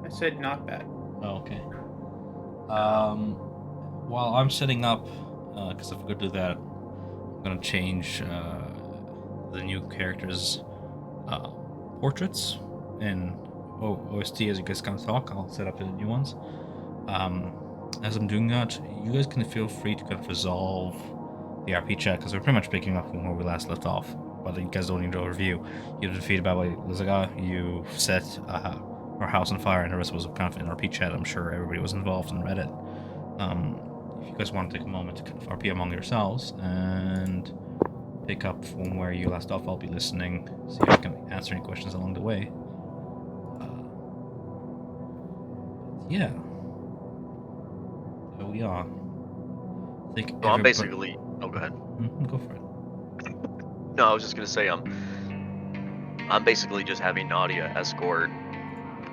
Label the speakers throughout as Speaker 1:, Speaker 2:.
Speaker 1: I said not bad.
Speaker 2: Oh, okay. While I'm setting up, because if we could do that, I'm gonna change the new characters' uh, portraits in OST as you guys kind of talk. I'll set up the new ones. As I'm doing that, you guys can feel free to kind of resolve the RP chat because we're pretty much picking up from where we last left off. But you guys don't need a review. You defeated Baba Lizaga, you set our house on fire, and the rest was kind of in RP chat. I'm sure everybody was involved and read it. If you guys want to take a moment to kind of RP among yourselves and pick up from where you last off, I'll be listening, see if I can answer any questions along the way. Yeah, there we are. I think
Speaker 3: So I'm
Speaker 2: everybody.
Speaker 3: basically. Oh, go ahead.
Speaker 2: Go for it.
Speaker 3: No, I was just gonna say I'm basically just having Nadia escort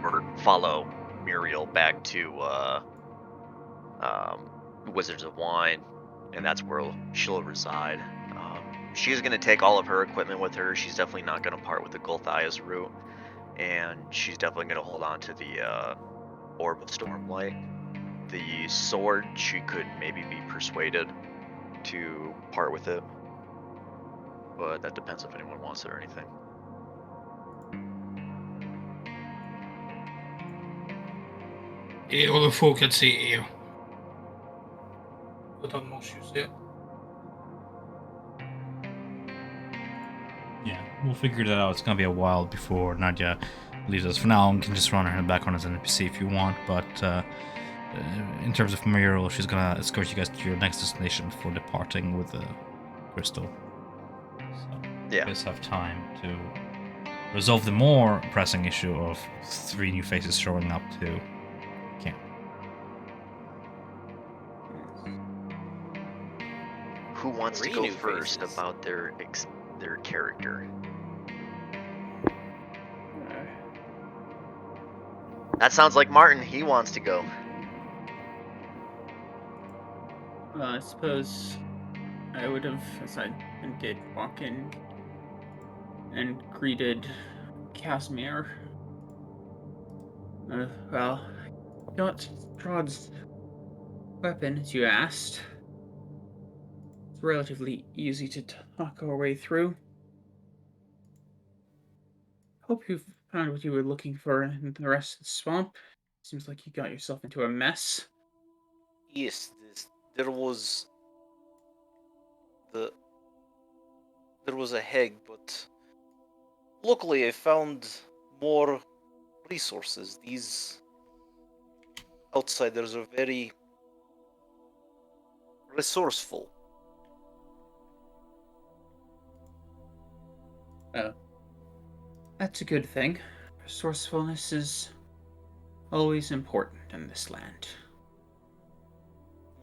Speaker 3: or follow Muriel back to um, Wizards of Wine, and that's where she'll reside. She's gonna take all of her equipment with her. She's definitely not gonna part with the Gulthias route, and she's definitely gonna hold on to the Orb of Stormlight. The sword, she could maybe be persuaded to part with it, but that depends if anyone wants it or anything.
Speaker 4: Jag håller fokat se er. Utan måste ju se.
Speaker 2: Yeah, we'll figure that out. It's gonna be a while before Nadia leaves us. For now, we can just run her in the background as an NPC if you want. But in terms of Muriel, she's gonna escort you guys to your next destination before departing with the crystal. So
Speaker 3: Yeah.
Speaker 2: you guys have time to resolve the more pressing issue of 3 new faces showing up to camp.
Speaker 3: Who wants to
Speaker 5: 3
Speaker 3: go
Speaker 5: new
Speaker 3: first
Speaker 5: faces.
Speaker 3: about their character? That sounds like Martin. He wants to go.
Speaker 1: Well, I suppose I would have, as I did, walk in and greeted Casimir. Well, got Strahd's weapon, as you asked. It's relatively easy to talk our way through. Hope you found what you were looking for in the rest of the swamp. Seems like you got yourself into a mess.
Speaker 5: Yes, there was the there was a hag, but luckily I found more resources. These outsiders are very resourceful.
Speaker 1: Oh, that's a good thing. Resourcefulness is always important in this land.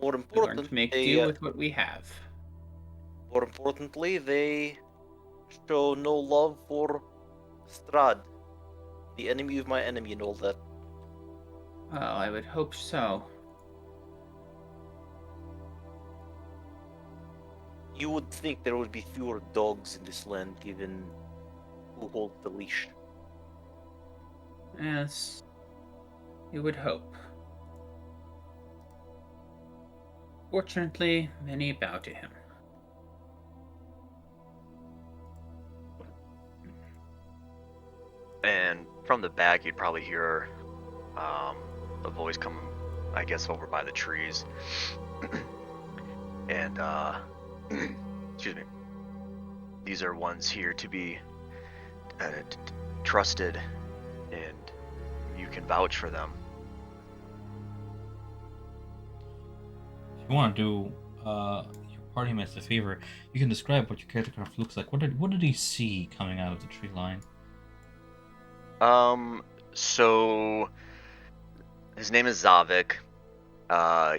Speaker 5: More
Speaker 1: We learn
Speaker 5: important,
Speaker 1: to make do
Speaker 5: they
Speaker 1: with what we have.
Speaker 5: more importantly, they show no love for Strahd, the enemy of my enemy, and all that.
Speaker 1: Well, I would hope so.
Speaker 5: You would think there would be fewer dogs in this land, given who holds the leash.
Speaker 1: Yes, you would hope. Fortunately, many bow to him.
Speaker 3: And from the back, you'd probably hear a voice come, I guess, over by the trees. And, excuse me. These are ones here to be trusted, and you can vouch for them.
Speaker 2: If you want to do your party mates a favor, you can describe what your character kind of looks like. What did he see coming out of the tree line?
Speaker 3: So his name is Zavik.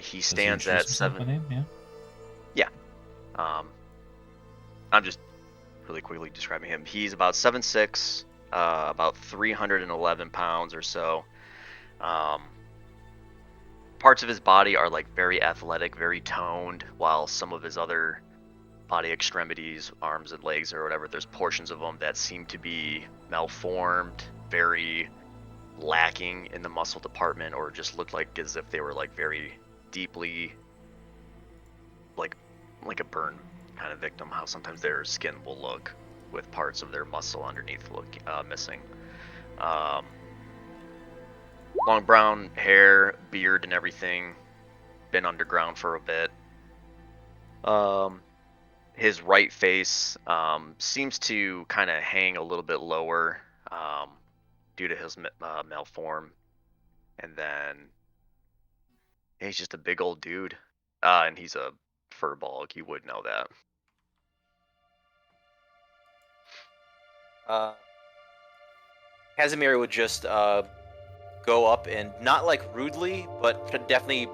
Speaker 3: He stands at
Speaker 2: himself
Speaker 3: 7.
Speaker 2: by name? Yeah.
Speaker 3: Yeah. I'm just really quickly describing him. He's about 7'6", about 311 pounds or so. Parts of his body are like very athletic, very toned, while some of his other body extremities, arms and legs or whatever, there's portions of them that seem to be malformed, very lacking in the muscle department, or just looked like as if they were like very deeply like a burn kind of victim, how sometimes their skin will look with parts of their muscle underneath missing. Long brown hair, beard, and everything. Been underground for a bit. His right face seems to kind of hang a little bit lower due to his malform. And then he's just a big old dude. And he's a furball. You would know that.
Speaker 5: Casimir would just go up and not like rudely, but definitely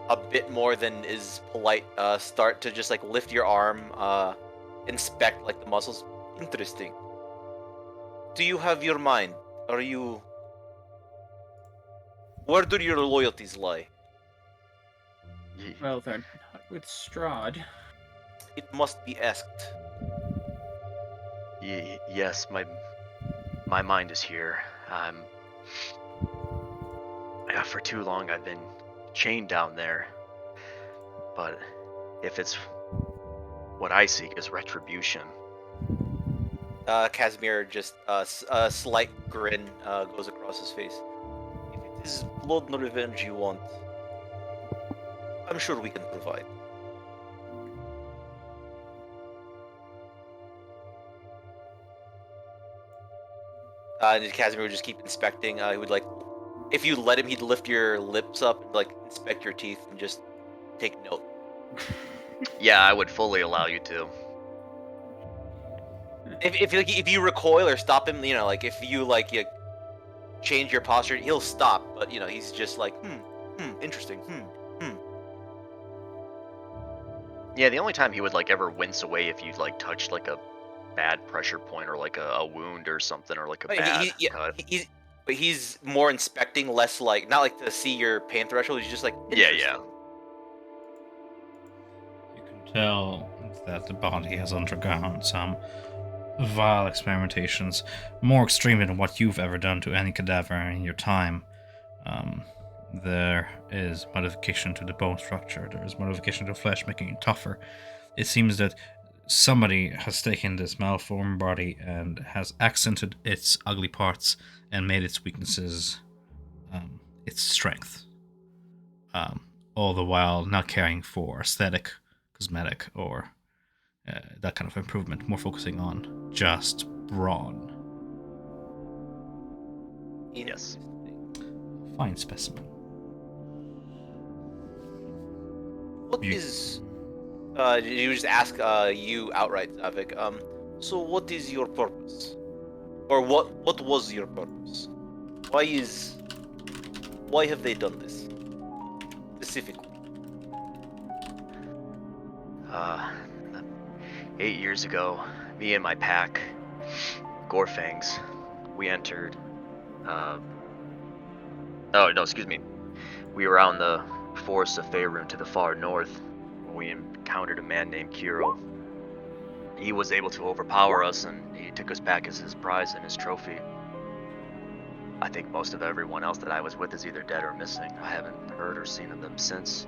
Speaker 5: a bit more than is polite. Start to just like lift your arm, inspect like the muscles. Interesting. Do you have your mind? Are you? Where do your loyalties lie?
Speaker 1: Well, they're not with Strahd.
Speaker 5: It must be asked.
Speaker 3: Yes, my mind is here. For too long I've been chained down there. But if it's what I seek is retribution.
Speaker 5: Casimir just a slight grin goes across his face. If it is blood and revenge you want, I'm sure we can provide. And Casimir would just keep inspecting. He would like, if you let him, he'd lift your lips up and like inspect your teeth and just take note.
Speaker 3: Yeah, I would fully allow you to.
Speaker 5: If you recoil or stop him, you know, like if you like you change your posture, he'll stop. But you know, he's just like, interesting,
Speaker 3: Yeah, the only time he would like ever wince away if you like touched like a bad pressure point or like a wound or something, or like a bad cut.
Speaker 5: He's more inspecting, less like not like to see your pain threshold. He's just like,
Speaker 3: Yeah.
Speaker 2: You can tell that the body has undergone some vile experimentations, more extreme than what you've ever done to any cadaver in your time. There is modification to the bone structure, there is modification to the flesh, making it tougher. It seems that somebody has taken this malformed body and has accented its ugly parts and made its weaknesses its strength. All the while not caring for aesthetic, cosmetic, or that kind of improvement, more focusing on just brawn.
Speaker 3: Yes.
Speaker 2: Fine specimen.
Speaker 5: What is? You just ask you outright, Zavik. So what is your purpose, or what was your purpose? Why have they done this specifically?
Speaker 3: 8 years ago, me and my pack, Gorfangs, we entered. We were out in the forest of Faerun to the far north when we encountered a man named Kiro. He was able to overpower us, and he took us back as his prize and his trophy. I think most of everyone else that I was with is either dead or missing. I haven't heard or seen of them since.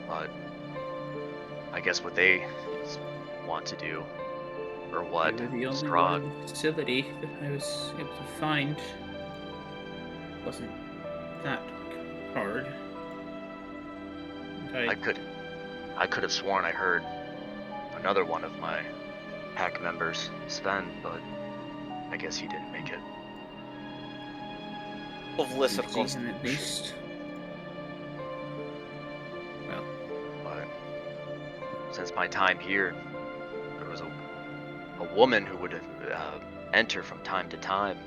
Speaker 3: But I guess what they want to do, or what
Speaker 1: They were the only
Speaker 3: Strahd.
Speaker 1: one in the facility that I was able to find. Wasn't that hard. And
Speaker 3: I could have sworn I heard another one of my pack members, Sven, but I guess he didn't make it.
Speaker 5: Of lesser
Speaker 1: didn't see him
Speaker 5: constitution.
Speaker 1: at least. Well,
Speaker 3: But since my time here, there was a woman who would enter from time to time.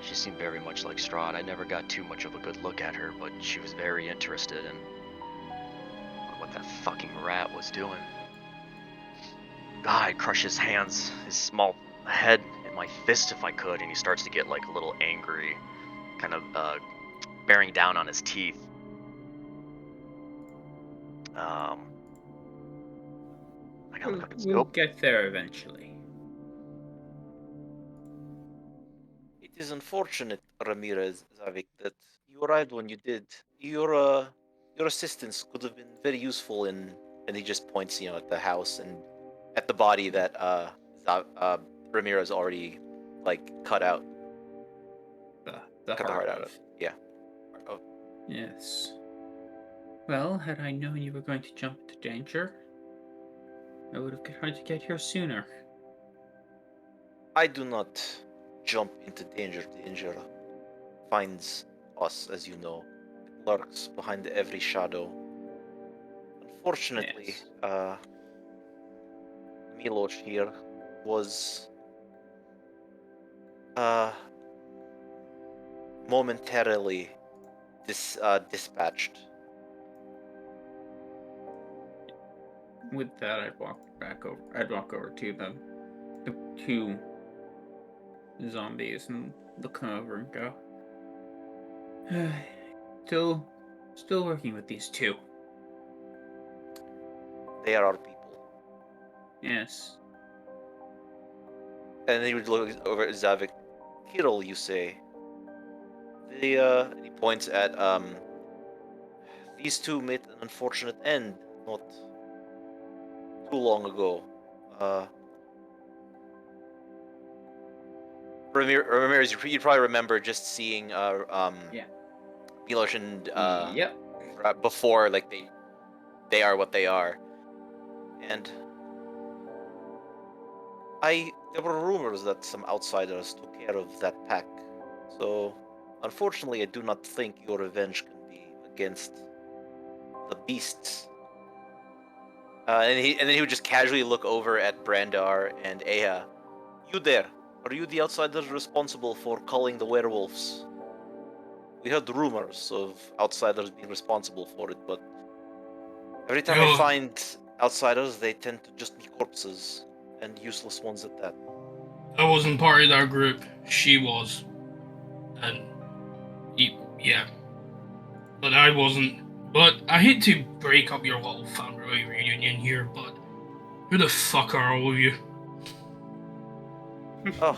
Speaker 3: She seemed very much like Strahd. I never got too much of a good look at her, but she was very interested in what that fucking rat was doing. I'd crush his hands, his small head in my fist if I could, and he starts to get like a little angry, kind of bearing down on his teeth. I gotta look up his
Speaker 1: we'll
Speaker 3: scope.
Speaker 1: get there eventually.
Speaker 5: It is unfortunate, Ramirez Zavik, that you arrived when you did. Your assistance could have been very useful in. And he just points, at the house and at the body that Ramirez already cut out,
Speaker 1: The
Speaker 5: cut the
Speaker 1: heart
Speaker 5: heart out of.
Speaker 1: of.
Speaker 5: Yeah. Oh,
Speaker 1: Yes. Well, had I known you were going to jump into danger, I would have tried to get here sooner.
Speaker 5: I do not jump into danger. Danger finds us, as you know. It lurks behind every shadow. Unfortunately,
Speaker 1: Yes.
Speaker 5: Milos here was uh, momentarily dispatched.
Speaker 1: With that, I'd walk back over. I'd walk over to the two zombies and look them over and go. Still working with these two.
Speaker 5: They are our people.
Speaker 1: Yes.
Speaker 5: And then he would look over at Zavik. Kirill, you say? He points at these two met an unfortunate end not too long ago. Ramirez, you probably remember just seeing
Speaker 1: Yeah.
Speaker 5: Milos and
Speaker 1: Yep.
Speaker 5: before they are what they are, and there were rumors that some outsiders took care of that pack. So unfortunately, I do not think your revenge can be against the beasts. And then he would just casually look over at Brandar and Ea. You there? Are you the outsiders responsible for culling the werewolves? We heard rumors of outsiders being responsible for it, but every time I
Speaker 4: Yeah.
Speaker 5: find outsiders, they tend to just be corpses, and useless ones at that.
Speaker 4: I wasn't part of that group. She was. And yeah. But I wasn't. But I hate to break up your little family reunion here, but who the fuck are all of you?
Speaker 5: Oh,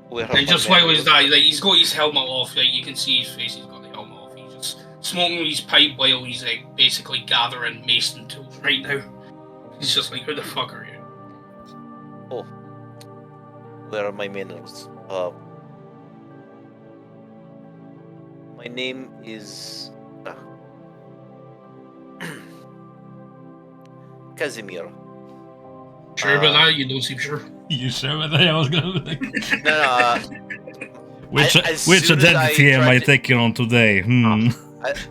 Speaker 5: where
Speaker 4: And
Speaker 5: are my
Speaker 4: just while he's
Speaker 5: manners?
Speaker 4: that, he's got his helmet off, you can see his face, he's got the helmet off. He's just smoking his pipe while he's basically gathering mason tools right now. He's just like, who the fuck are you?
Speaker 5: Oh, where are my manners? My name is Casimir.
Speaker 4: Sure about that? You don't seem sure.
Speaker 2: You sure about that? I was gonna be like,
Speaker 5: No,
Speaker 2: which
Speaker 5: as
Speaker 2: which
Speaker 5: soon as I
Speaker 2: identity am
Speaker 5: tried
Speaker 2: I
Speaker 5: to-
Speaker 2: taking on today?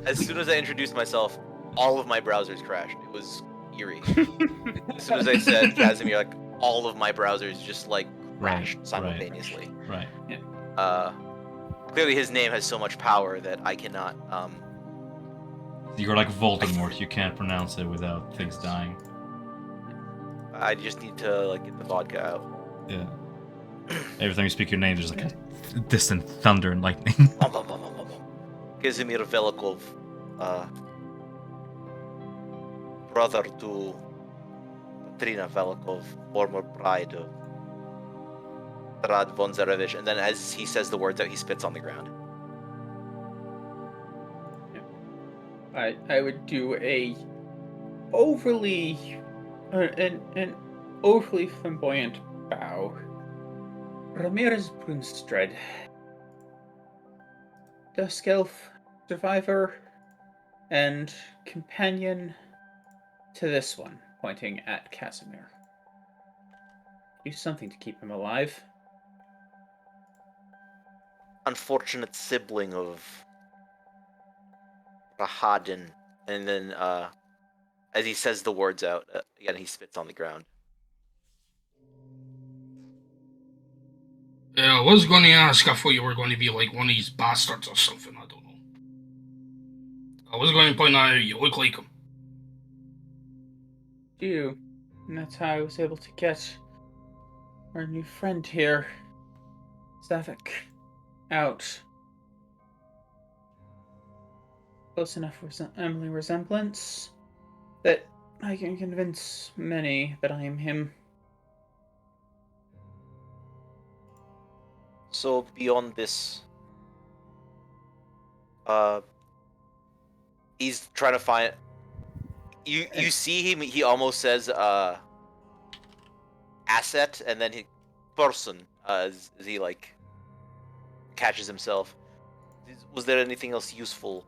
Speaker 5: as soon as I introduced myself, all of my browsers crashed. It was eerie. As soon as I said Casimir, all of my browsers just crashed simultaneously.
Speaker 2: Right.
Speaker 5: Clearly his name has so much power that I cannot.
Speaker 2: You're like Voldemort. You can't pronounce it without things dying.
Speaker 5: I just need to get the vodka out.
Speaker 2: Yeah. Every time you speak your name, there's like a distant thunder and lightning.
Speaker 5: Casimir Velikov, brother to Katrina Velikov, former bride of Strahd von Zarevich. And then as he says the words out, he spits on the ground.
Speaker 1: I would do a overly an overly flamboyant bow. Ramirez Brunstred, Dusk Elf survivor and companion to this one, pointing at Casimir. Do something to keep him alive.
Speaker 5: Unfortunate sibling of Rahadin. And then as he says the words out, again he spits on the ground.
Speaker 4: Yeah, I was going to ask, I thought you were going to be like one of these bastards or something, I don't know. I was going to point out you look like him.
Speaker 1: You. And that's how I was able to get our new friend here, Zavik, out. Close enough resemblance that I can convince many that I am him.
Speaker 5: So beyond this, he's trying to find. You see him. He almost says asset, and then he person as he like catches himself. Was there anything else useful,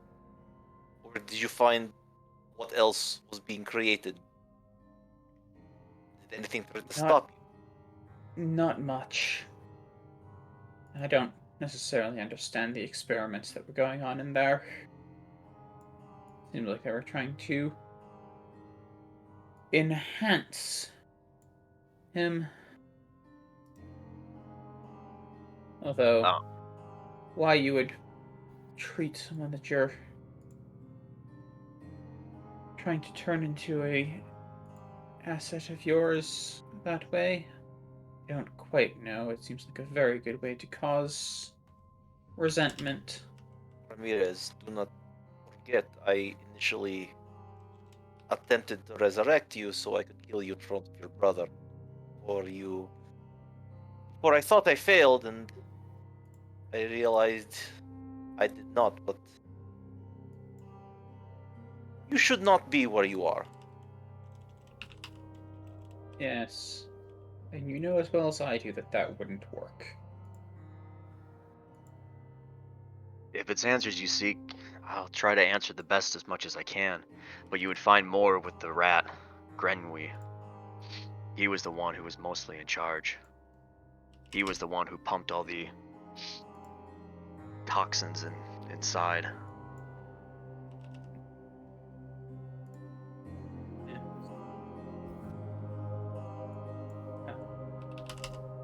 Speaker 5: or did you find what else was being created? Did anything threaten to
Speaker 1: Not-
Speaker 5: stop you?
Speaker 1: Not much. I don't necessarily understand the experiments that were going on in there. Seemed like they were trying to enhance him. Although,
Speaker 3: Oh.
Speaker 1: why you would treat someone that you're trying to turn into a asset of yours that way, I don't quite know. It seems like a very good way to cause resentment.
Speaker 5: Ramirez, do not forget, I initially attempted to resurrect you so I could kill you in front of your brother. Or I thought I failed, and I realized I did not, but you should not be where you are.
Speaker 1: Yes. And you know as well as I do that that wouldn't work.
Speaker 3: If it's answers you seek, I'll try to answer the best as much as I can. But you would find more with the rat, Grenwy. He was the one who was mostly in charge. He was the one who pumped all the toxins inside.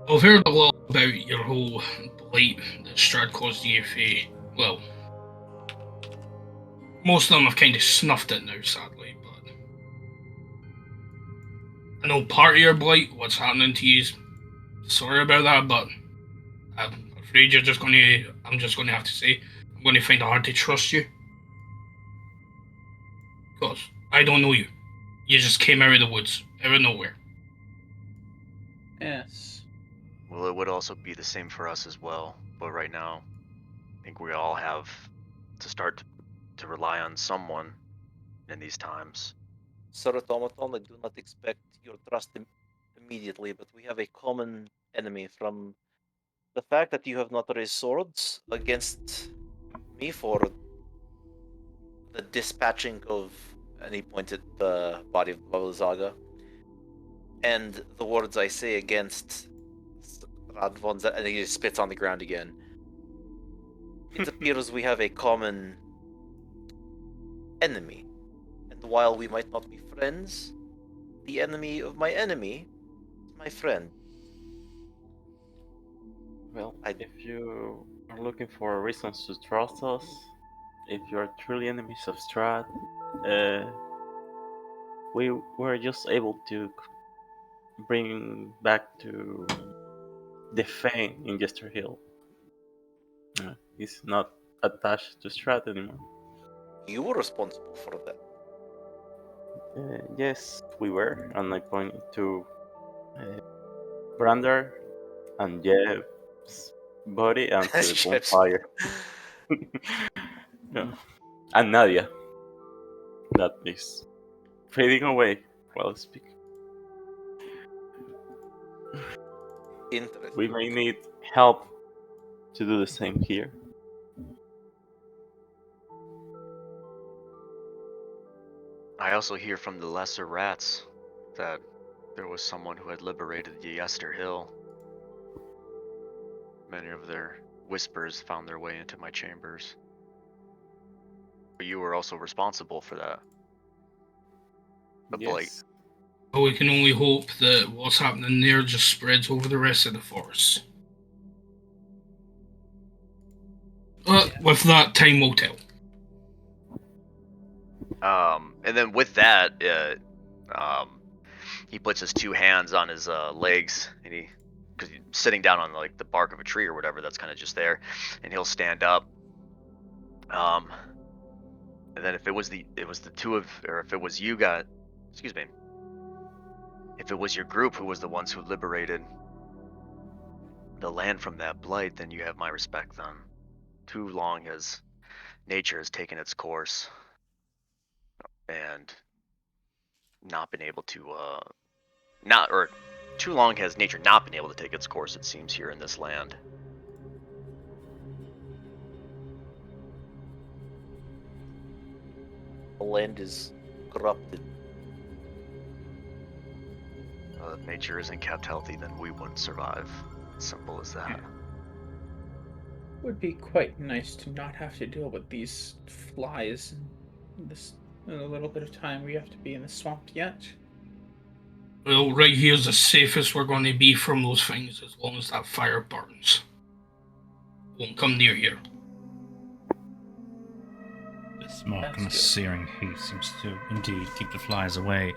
Speaker 4: I've heard a lot about your whole blight that Strahd caused you, Faye. Well, most of them have kind of snuffed it now, sadly, but I know part of your blight, what's happening to you. Sorry about that, but I'm afraid I'm just gonna have to say, I'm gonna find it hard to trust you. Because I don't know you. You just came out of the woods, out of nowhere.
Speaker 1: Yes.
Speaker 3: Well, it would also be the same for us as well. But right now, I think we all have to start to rely on someone in these times.
Speaker 5: Sir Automaton, I do not expect your trust immediately, but we have a common enemy from the fact that you have not raised swords against me for the dispatching of, and he pointed the body of Babazaga, and the words I say against Radvon's, and he just spits on the ground again. It appears we have a common enemy, and while we might not be friends, the enemy of my enemy is my friend.
Speaker 6: Well, if you are looking for reasons to trust us, if you are truly enemies of Strahd, we were just able to bring back to the Fane in Jester Hill. He's not attached to Strahd anymore.
Speaker 5: You were responsible for that.
Speaker 6: Yes, we were, and I pointed to Brander and Jeb's body and to the
Speaker 5: Jeb's-
Speaker 6: bonfire. Yeah. And Nadia. That is fading away while I speak.
Speaker 5: Interesting.
Speaker 6: We may need help to do the same here.
Speaker 3: I also hear from the lesser rats that there was someone who had liberated the Yester Hill. Many of their whispers found their way into my chambers. But you were also responsible for that. The blight.
Speaker 6: Yes.
Speaker 4: But we can only hope that what's happening there just spreads over the rest of the forest. With that, time will tell.
Speaker 3: And then with that, he puts his two hands on his legs, and because he's sitting down on like the bark of a tree or whatever that's kind of just there, and he'll stand up. And then if it was the two of, or if it was you guys, excuse me, if it was your group who was the ones who liberated the land from that blight, then you have my respect then. Too long as nature has taken its course and not been able to too long has nature not been able to take its course, it seems, here in this land.
Speaker 5: The land is corrupted.
Speaker 3: If nature isn't kept healthy, then we wouldn't survive. Simple as that.
Speaker 1: Would be quite nice to not have to deal with these flies in a little bit of time we have to be in the swamp yet.
Speaker 4: Well, right here's the safest we're going to be from those things as long as that fire burns. Won't come near here.
Speaker 2: The smoke
Speaker 1: That's
Speaker 2: and the
Speaker 1: good.
Speaker 2: searing heat seems to indeed keep the flies away.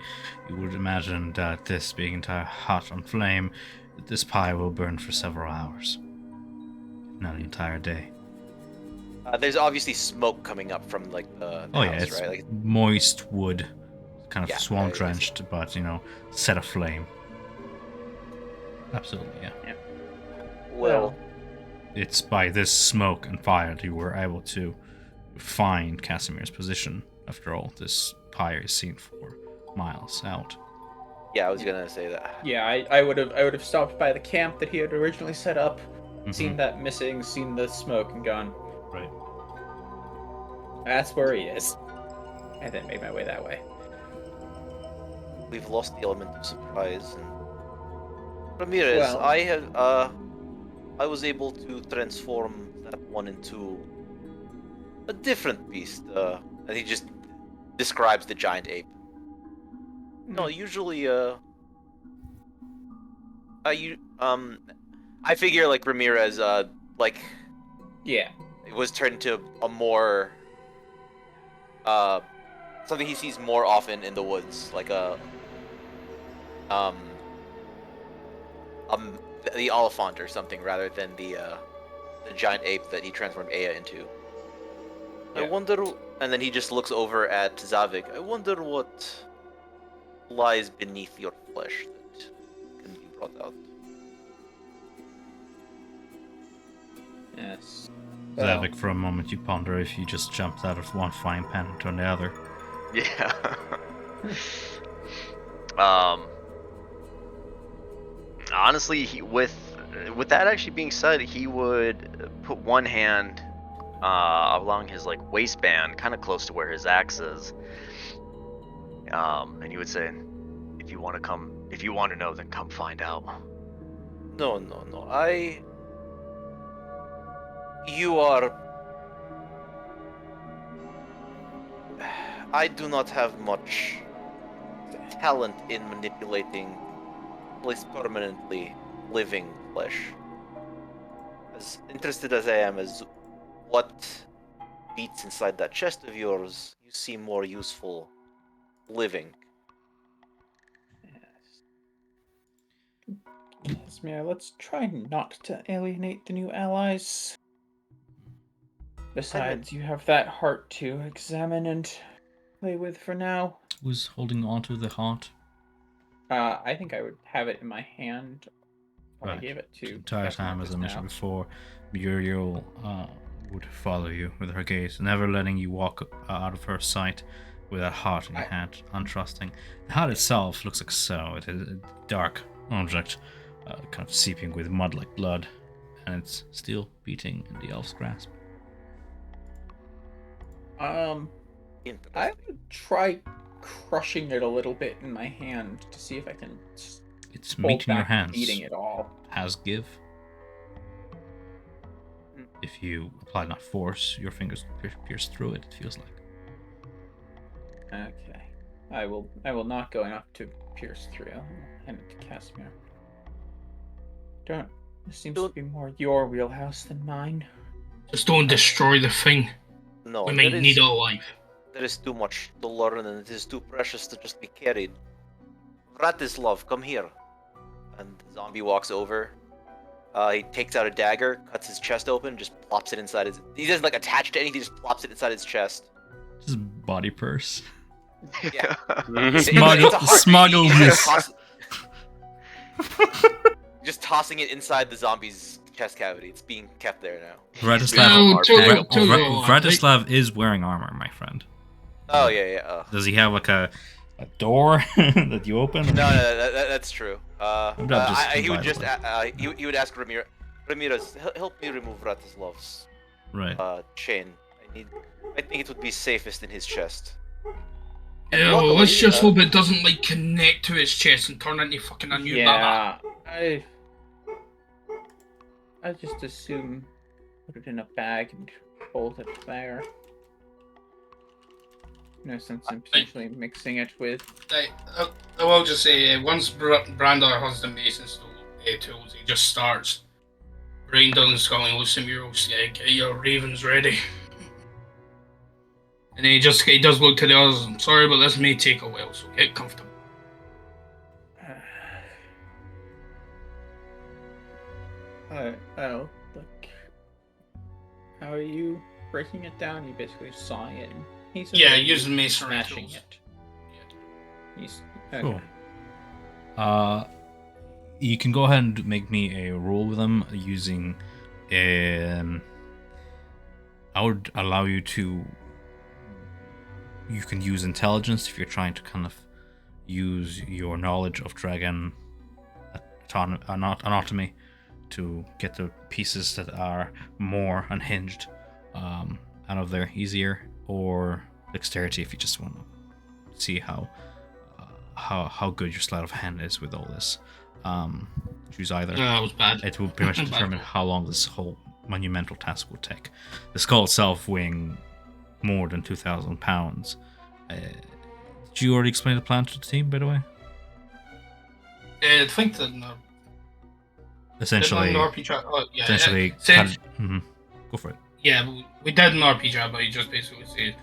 Speaker 2: You would imagine that this being entire hot on flame, that this pie will burn for several hours, if not an entire day.
Speaker 5: There's obviously smoke coming up from like the
Speaker 2: Oh
Speaker 5: house,
Speaker 2: yeah, it's
Speaker 5: right? Like,
Speaker 2: moist wood, kind of
Speaker 5: Yeah,
Speaker 2: swamp
Speaker 5: it's-
Speaker 2: drenched, but set aflame. Absolutely, yeah.
Speaker 5: well,
Speaker 2: It's by this smoke and fire that you were able to find Casimir's position. After all, this pyre is seen for miles out.
Speaker 5: yeah, I was gonna say that.
Speaker 1: Yeah, I would have stopped by the camp that he had originally set up, seen
Speaker 2: Mhm.
Speaker 1: that missing, seen the smoke, and gone,
Speaker 2: Right.
Speaker 1: that's where he is. And then made my way that way.
Speaker 5: We've lost the element of surprise. And Ramirez,
Speaker 1: Well-
Speaker 5: I was able to transform that one into a different beast. And he just describes the giant ape. No, usually, I figure like Ramirez, like
Speaker 1: Yeah.
Speaker 5: it was turned into a more, something he sees more often in the woods, like the Oliphant or something, rather than the giant ape that he transformed Aya into. I
Speaker 1: Yeah.
Speaker 5: wonder, and then he just looks over at Zavik. I wonder what lies beneath your flesh that can be brought out.
Speaker 1: Yes.
Speaker 2: Zavik, for a moment you ponder if you just jumped out of one frying pan into the other.
Speaker 3: Yeah. Honestly, with that actually being said, he would put one hand along his like waistband, kind of close to where his axe is, and he would say, "If you want to know, then come find out."
Speaker 5: No. You are. I do not have much talent in manipulating, at least permanently, living flesh. As interested as I am as what beats inside that chest of yours, you seem more useful living.
Speaker 1: Yes, Mia, let's try not to alienate the new allies. Besides, you have that heart to examine and play with for now.
Speaker 2: Who's holding on to the heart?
Speaker 1: I think I would have it in my hand when I
Speaker 2: Right.
Speaker 1: gave it
Speaker 2: The
Speaker 1: to
Speaker 2: entire time, as I
Speaker 1: just
Speaker 2: mentioned
Speaker 1: now.
Speaker 2: before, Muriel would follow you with her gaze, never letting you walk out of her sight with that heart in your hand, untrusting. The heart itself looks like so. It is a dark object, kind of seeping with mud like blood, and it's still beating in the elf's grasp.
Speaker 1: I
Speaker 5: Interesting.
Speaker 1: would try crushing it a little bit in my hand to see if I can
Speaker 2: It's
Speaker 1: hold
Speaker 2: meat in your
Speaker 1: back
Speaker 2: hands.
Speaker 1: eating it all.
Speaker 2: Has give. If you apply enough force, your fingers pierce through it, it feels like.
Speaker 1: Okay. I will not go enough to pierce through. I'll hand it to Casimir. This seems to be more your wheelhouse than mine.
Speaker 4: Just don't destroy the thing.
Speaker 5: No,
Speaker 4: We may need it alive.
Speaker 5: there is too much to learn and it is too precious to just be carried. Vratislav, come here. And the zombie walks over. He takes out a dagger, cuts his chest open, just plops it inside his... He doesn't like attach it to anything, he just plops it inside his chest.
Speaker 2: Just body purse.
Speaker 5: Yeah.
Speaker 2: Smuggle-
Speaker 5: It's a heart.
Speaker 2: smuggle
Speaker 5: You can't
Speaker 2: this.
Speaker 5: possi- just tossing it inside the zombie's chest cavity. It's being kept there now.
Speaker 2: Vratislav is wearing armor, my friend.
Speaker 5: Oh yeah. Oh.
Speaker 2: Does he have like a door that you open?
Speaker 5: No, that's true. He would just he would ask Ramirez, help me remove Vratislav's chain. I think it would be safest in his chest.
Speaker 4: Yeah, well, let's just hope it doesn't like connect to his chest and turn into fucking a new baba.
Speaker 1: I just assume put it in a bag and hold it there. No sense in potentially mixing it with.
Speaker 4: I will just say, once Brandar has the mason tools, he just starts bringing down the skull and looks at Muros, get your ravens ready. And then he does look to the others. I'm sorry, but this may take a while, so get comfortable.
Speaker 1: Oh, look. How are you breaking it down? You basically saw it.
Speaker 4: Using masonry
Speaker 1: smashing
Speaker 4: tools.
Speaker 1: it. He's okay.
Speaker 2: Cool. You can go ahead and make me a roll with them using. I would allow you to. You can use intelligence if you're trying to kind of use your knowledge of dragon anatomy to get the pieces that are more unhinged out of there easier, or dexterity if you just want to see how good your sleight of hand is with all this. Choose either.
Speaker 4: No, that was bad.
Speaker 2: It will pretty much determine how long this whole monumental task will take. The skull itself weighing more than 2,000 pounds. Did you already explain the plan to the team, by the way?
Speaker 4: I think that
Speaker 2: Essentially, go for it.
Speaker 4: Yeah, we did an RPG, but he just basically said,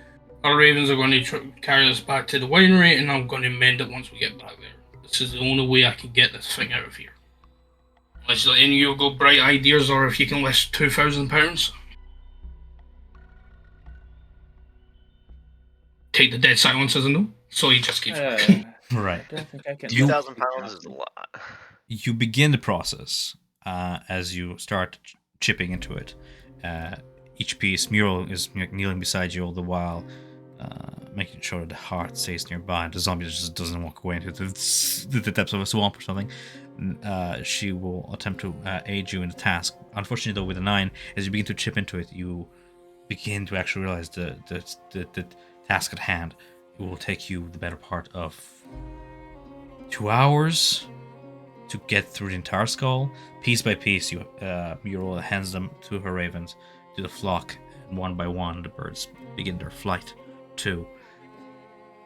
Speaker 4: our ravens are going to carry us back to the winery, and I'm going to mend it once we get back there. This is the only way I can get this thing out of here. Unless any of you got bright ideas, or if you can list 2,000 pounds. Take the dead silence as a no, so he just keeps
Speaker 2: right.
Speaker 1: I don't think I can.
Speaker 3: 2,000 pounds is a lot.
Speaker 2: You begin the process as you start chipping into it. Each piece, Mural is kneeling beside you all the while, making sure that the heart stays nearby. The zombie just doesn't walk away into the depths of a swamp or something. She will attempt to aid you in the task. Unfortunately, though, with a 9, as you begin to chip into it, you begin to actually realize the task at hand. It will take you the better part of 2 hours to get through the entire skull. Piece by piece, Mural hands them to her ravens, to the flock, and one by one the birds begin their flight too.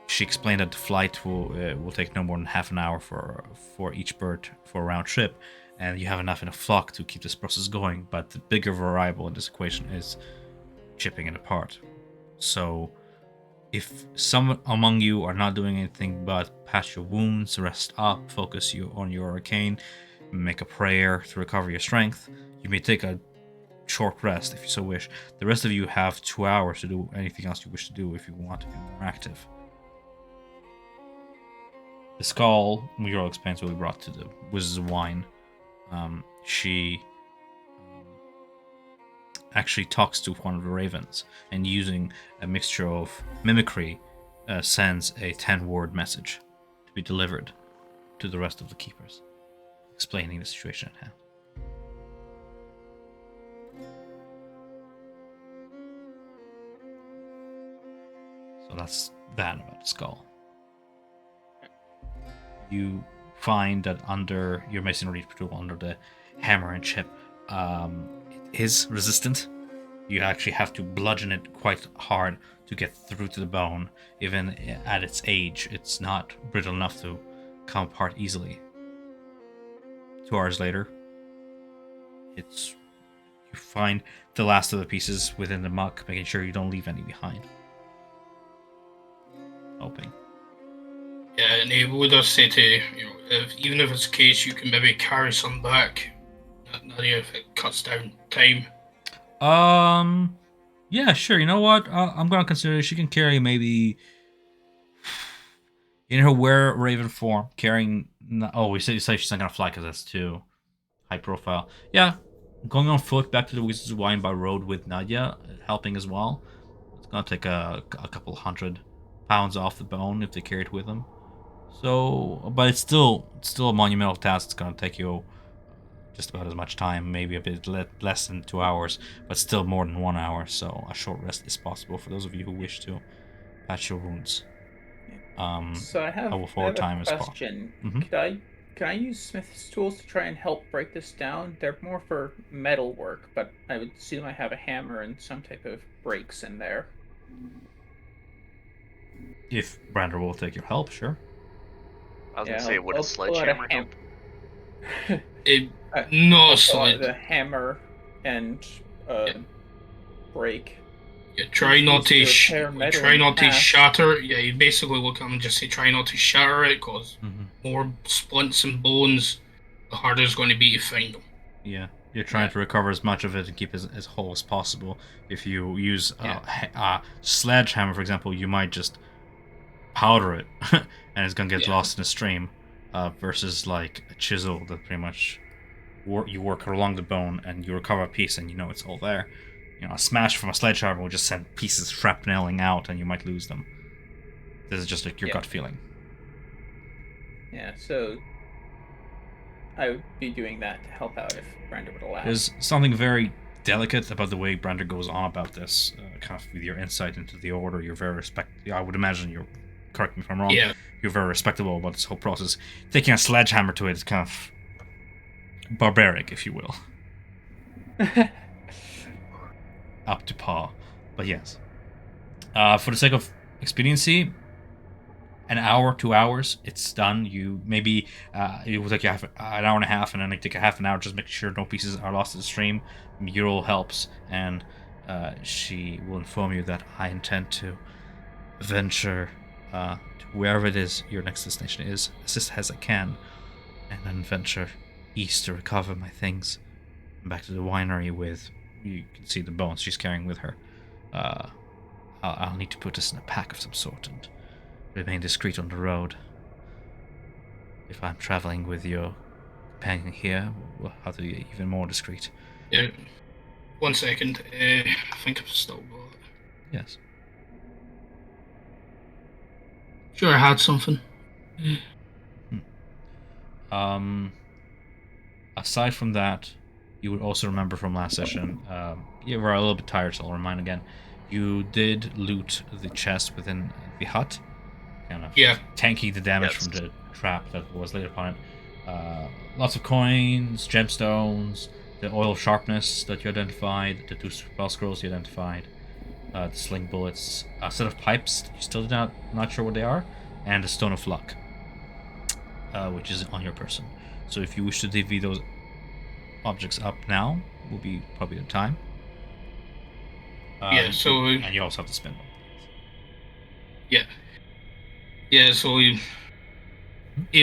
Speaker 2: She explained that the flight will take no more than half an hour for each bird for a round trip, and you have enough in a flock to keep this process going, but the bigger variable in this equation is chipping it apart. So if some among you are not doing anything but patch your wounds, rest up, focus you on your arcane, make a prayer to recover your strength, you may take a short rest if you so wish. The rest of you have 2 hours to do anything else you wish to do if you want to be more active. The skull, Muriel explains, will be brought to the Wizard's Wine. She actually talks to one of the ravens, and using a mixture of mimicry, sends a 10-word message to be delivered to the rest of the keepers, explaining the situation at hand. So that's that about the skull. You find that under your masonry tool, under the hammer and chip, it is resistant. You actually have to bludgeon it quite hard to get through to the bone. Even at its age, it's not brittle enough to come apart easily. 2 hours later, you find the last of the pieces within the muck, making sure you don't leave any behind. Hoping.
Speaker 4: Yeah, and he would have said to you, even if it's the case, you can maybe carry some back. Not if it cuts down time.
Speaker 2: Yeah, sure. You know what? I'm gonna consider she can carry maybe in her were raven form, carrying. Oh, we say she's not gonna fly because that's too. high profile. Yeah, going on foot back to the Wizard's Wine by road with Nadia, helping as well. It's gonna take a couple 100 pounds off the bone if they carry it with them. So, but it's still a monumental task. It's gonna take you just about as much time, maybe a bit less than 2 hours, but still more than 1 hour. So a short rest is possible for those of you who wish to patch your wounds.
Speaker 1: So I have
Speaker 2: Forward
Speaker 1: a
Speaker 2: time is
Speaker 1: question.
Speaker 2: Mhm.
Speaker 1: Can I use Smith's tools to try and help break this down? They're more for metal work, but I would assume I have a hammer and some type of breaks in there.
Speaker 2: If Brander will take your help, sure.
Speaker 3: I was gonna
Speaker 1: Yeah,
Speaker 3: say, would a
Speaker 1: I'll pull out a
Speaker 3: sledgehammer help?
Speaker 4: It,
Speaker 1: Uh,
Speaker 4: no
Speaker 1: I'll pull out
Speaker 4: slide.
Speaker 1: the hammer and
Speaker 4: Yeah.
Speaker 1: break.
Speaker 4: Yeah, try
Speaker 1: These
Speaker 4: not
Speaker 1: used
Speaker 4: to
Speaker 1: repair metal
Speaker 4: try
Speaker 1: in the
Speaker 4: not to
Speaker 1: past.
Speaker 4: shatter. Yeah, you basically look at them and just say try not to shatter it, because
Speaker 2: Mm-hmm.
Speaker 4: more splints and bones, the harder it's going to be to find them.
Speaker 2: Yeah, you're trying
Speaker 1: Yeah.
Speaker 2: to recover as much of it and keep it as whole as possible. If you use
Speaker 1: Yeah.
Speaker 2: a sledgehammer, for example, you might just powder it and it's gonna get
Speaker 4: Yeah.
Speaker 2: lost in a stream. Versus like a chisel that pretty much you work along the bone and you recover a piece and you know it's all there. You know, a smash from a sledgehammer will just send pieces shrapneling out and you might lose them. This is just like your
Speaker 1: Yeah.
Speaker 2: gut feeling.
Speaker 1: Yeah, so I would be doing that to help out if Brenda would allow.
Speaker 2: There's something very delicate about the way Brander goes on about this, kind of with your insight into the order. You're very I would imagine you're. Correct me if I'm wrong.
Speaker 4: Yeah.
Speaker 2: You're very respectable about this whole process. Taking a sledgehammer to it is kind of barbaric, if you will, up to par. But yes, for the sake of expediency, an hour, 2 hours, it's done. You maybe it will take you an hour and a half, and then it take a half an hour just making sure no pieces are lost in the stream. Mural helps, and she will inform you that I intend to venture to wherever it is your next destination is, assist as I can, and then venture east to recover my things. Back to the winery with, you can see the bones she's carrying with her. I'll need to put this in a pack of some sort and remain discreet on the road. If I'm traveling with your companion here, we'll have to be even more discreet.
Speaker 4: Yeah. 1 second. I think I've still got it.
Speaker 2: Yes.
Speaker 4: Sure, I had something.
Speaker 2: Aside from that, you would also remember from last session, you were a little bit tired, so I'll remind again. You did loot the chest within the hut, kind of tanking the damage from the trap that was laid upon it. Lots of coins, gemstones, the oil of sharpness that you identified, the 2 spell scrolls you identified, the sling bullets, a set of pipes that you still not sure what they are, and the stone of luck, which is on your person. So if you wish to divvy those objects up now, will be probably the time.
Speaker 4: Yeah, so
Speaker 2: and you also have to spend one.
Speaker 4: Yeah, so you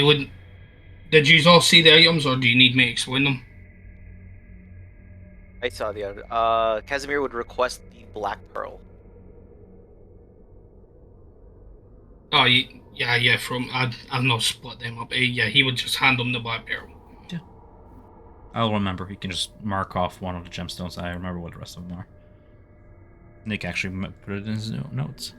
Speaker 4: would. Did you all see the items, or do you need me to explain them?
Speaker 5: I saw the other. Casimir would request the Black Pearl.
Speaker 4: Oh, yeah. From I've not split them up. Yeah, he would just hand them the black pearl.
Speaker 2: Yeah, I'll remember. He can just mark off one of the gemstones. I remember what the rest of them are. Nick actually put it in his notes.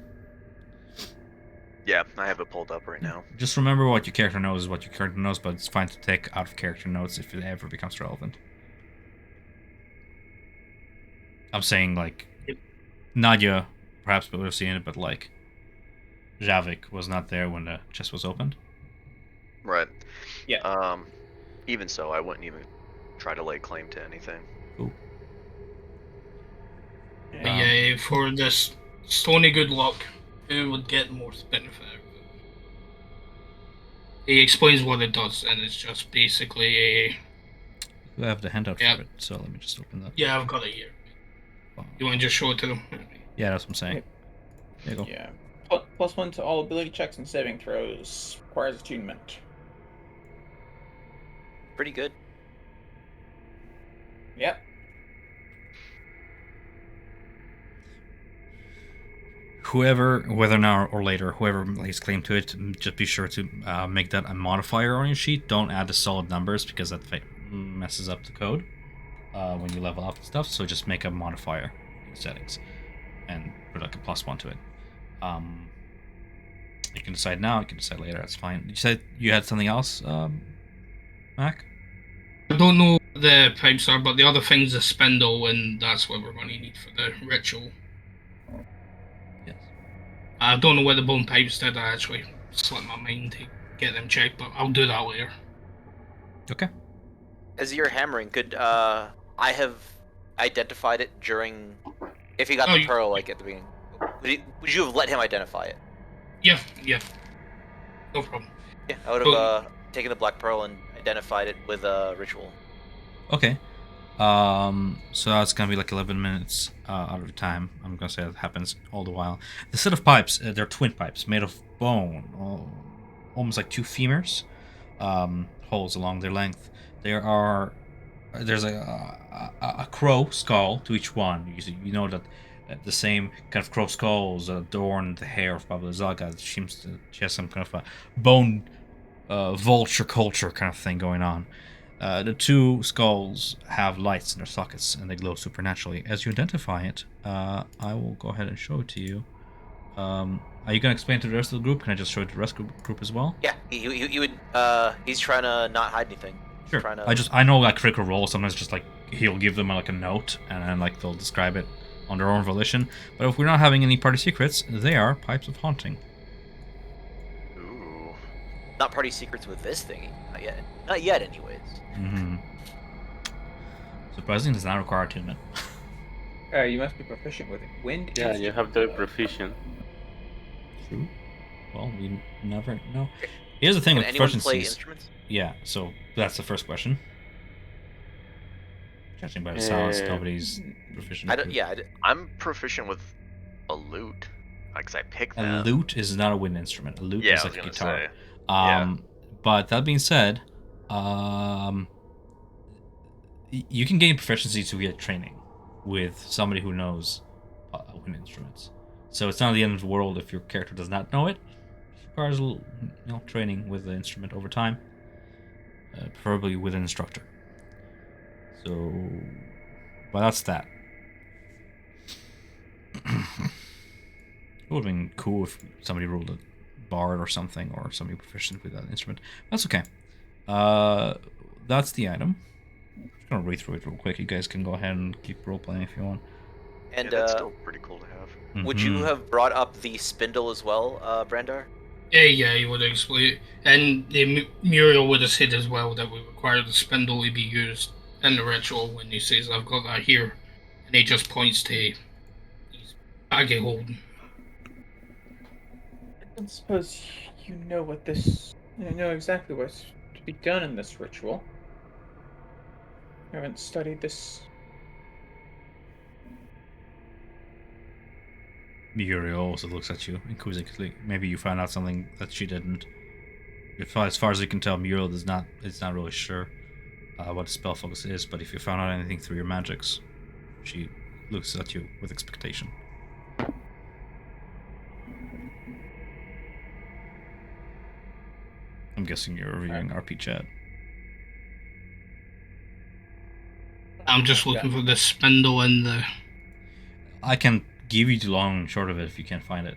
Speaker 3: Yeah, I have it pulled up right now.
Speaker 2: Just remember what your character knows is what your character knows, but it's fine to take out of character notes if it ever becomes relevant. I'm saying, like, Nadia perhaps would have seen it, but, like, Javik was not there when the chest was opened.
Speaker 3: Right.
Speaker 1: Yeah.
Speaker 3: Even so, I wouldn't even try to lay claim to anything.
Speaker 2: Cool.
Speaker 4: Yeah, for this stony good luck, who would get more benefit out of it? He explains what it does, and it's just basically a.
Speaker 2: I have the handout
Speaker 4: Yeah.
Speaker 2: for it, so let me just open that.
Speaker 4: Yeah, I've got it here. You want to just show it to them?
Speaker 2: Yeah, that's what I'm saying. There you go.
Speaker 1: Yeah. +1 to all ability checks and saving throws. Requires attunement.
Speaker 5: Pretty good.
Speaker 1: Yep.
Speaker 2: Whoever, whether now or later, whoever lays claim to it, just be sure to make that a modifier on your sheet. Don't add the solid numbers because that messes messes up the code when you level up and stuff. So just make a modifier in settings and put like a +1 to it. You can decide now. You can decide later. That's fine. You said you had something else, Mac?
Speaker 4: I don't know what the pipes are, but the other thing's a spindle, and that's what we're going to need for the ritual.
Speaker 2: Yes.
Speaker 4: I don't know where the bone pipes did. I actually slipped my mind to get them checked, but I'll do that later.
Speaker 2: Okay.
Speaker 5: As you're hammering, could I have identified it during, if he got the pearl like at the beginning? Would you have let him identify it?
Speaker 4: Yeah, no problem.
Speaker 5: Yeah, I would have taken the black pearl and identified it with a ritual.
Speaker 2: Okay. So that's gonna be like 11 minutes out of time. I'm gonna say that happens all the while. The set of pipes, they're twin pipes made of bone, almost like two femurs, holes along their length. There's a crow skull to each one. You know that the same kind of crow skulls adorn the hair of Baba Zaga. She has some kind of a bone vulture culture kind of thing going on. The two skulls have lights in their sockets and they glow supernaturally. As you identify it, I will go ahead and show it to you. Are you gonna explain to the rest of the group? Can I just show it to the rest of the group as well?
Speaker 5: Yeah, he would. He's trying to not hide anything.
Speaker 2: Sure.
Speaker 5: Trying to...
Speaker 2: I know like critical role. Sometimes just like he'll give them like a note and then like they'll describe it on their own volition. But if we're not having any party secrets, they are pipes of haunting.
Speaker 5: Ooh. Not party secrets with this thing. Not yet. Not yet, anyways.
Speaker 2: Mm-hmm. Surprisingly, does not require attunement.
Speaker 1: You must be proficient with wind.
Speaker 6: Yeah, you have to be proficient.
Speaker 2: True. Well, we never know. Here's the thing
Speaker 5: Can
Speaker 2: with
Speaker 5: anyone
Speaker 2: proficiencies.
Speaker 5: play instruments?
Speaker 2: Yeah, so that's the first question. Judging by the sounds, nobody's proficient.
Speaker 3: I'm proficient with a lute, because I picked that.
Speaker 2: A lute is not a wind instrument. A lute is like a guitar.
Speaker 3: Say.
Speaker 2: But that being said, you can gain proficiency to get training with somebody who knows wind instruments. So it's not the end of the world if your character does not know it. It requires a little, training with the instrument over time, preferably with an instructor. So, but that's that. It would have been cool if somebody rolled a bard or something, or somebody proficient with that instrument. That's okay. That's the item. I'm just gonna read through it real quick. You guys can go ahead and keep role playing if you want.
Speaker 5: And
Speaker 3: that's still pretty cool to have.
Speaker 5: Would you have brought up the spindle as well, Brandar?
Speaker 4: Yeah, he would explain it. And the Muriel would have said as well that we require the spindle to be used in the ritual when he says, I've got that here. And he just points to his baggy holding.
Speaker 1: I don't suppose you know what this... You know exactly what's to be done in this ritual. You haven't studied this...
Speaker 2: Muriel also looks at you inquisitively. Maybe you found out something that she didn't. As far as you can tell, Muriel is not really sure what spell focus is, but if you found out anything through your magics, she looks at you with expectation. I'm guessing you're reviewing RP chat.
Speaker 4: I'm just looking for the spindle and the...
Speaker 2: I can give you the long and short of it if you can't find it.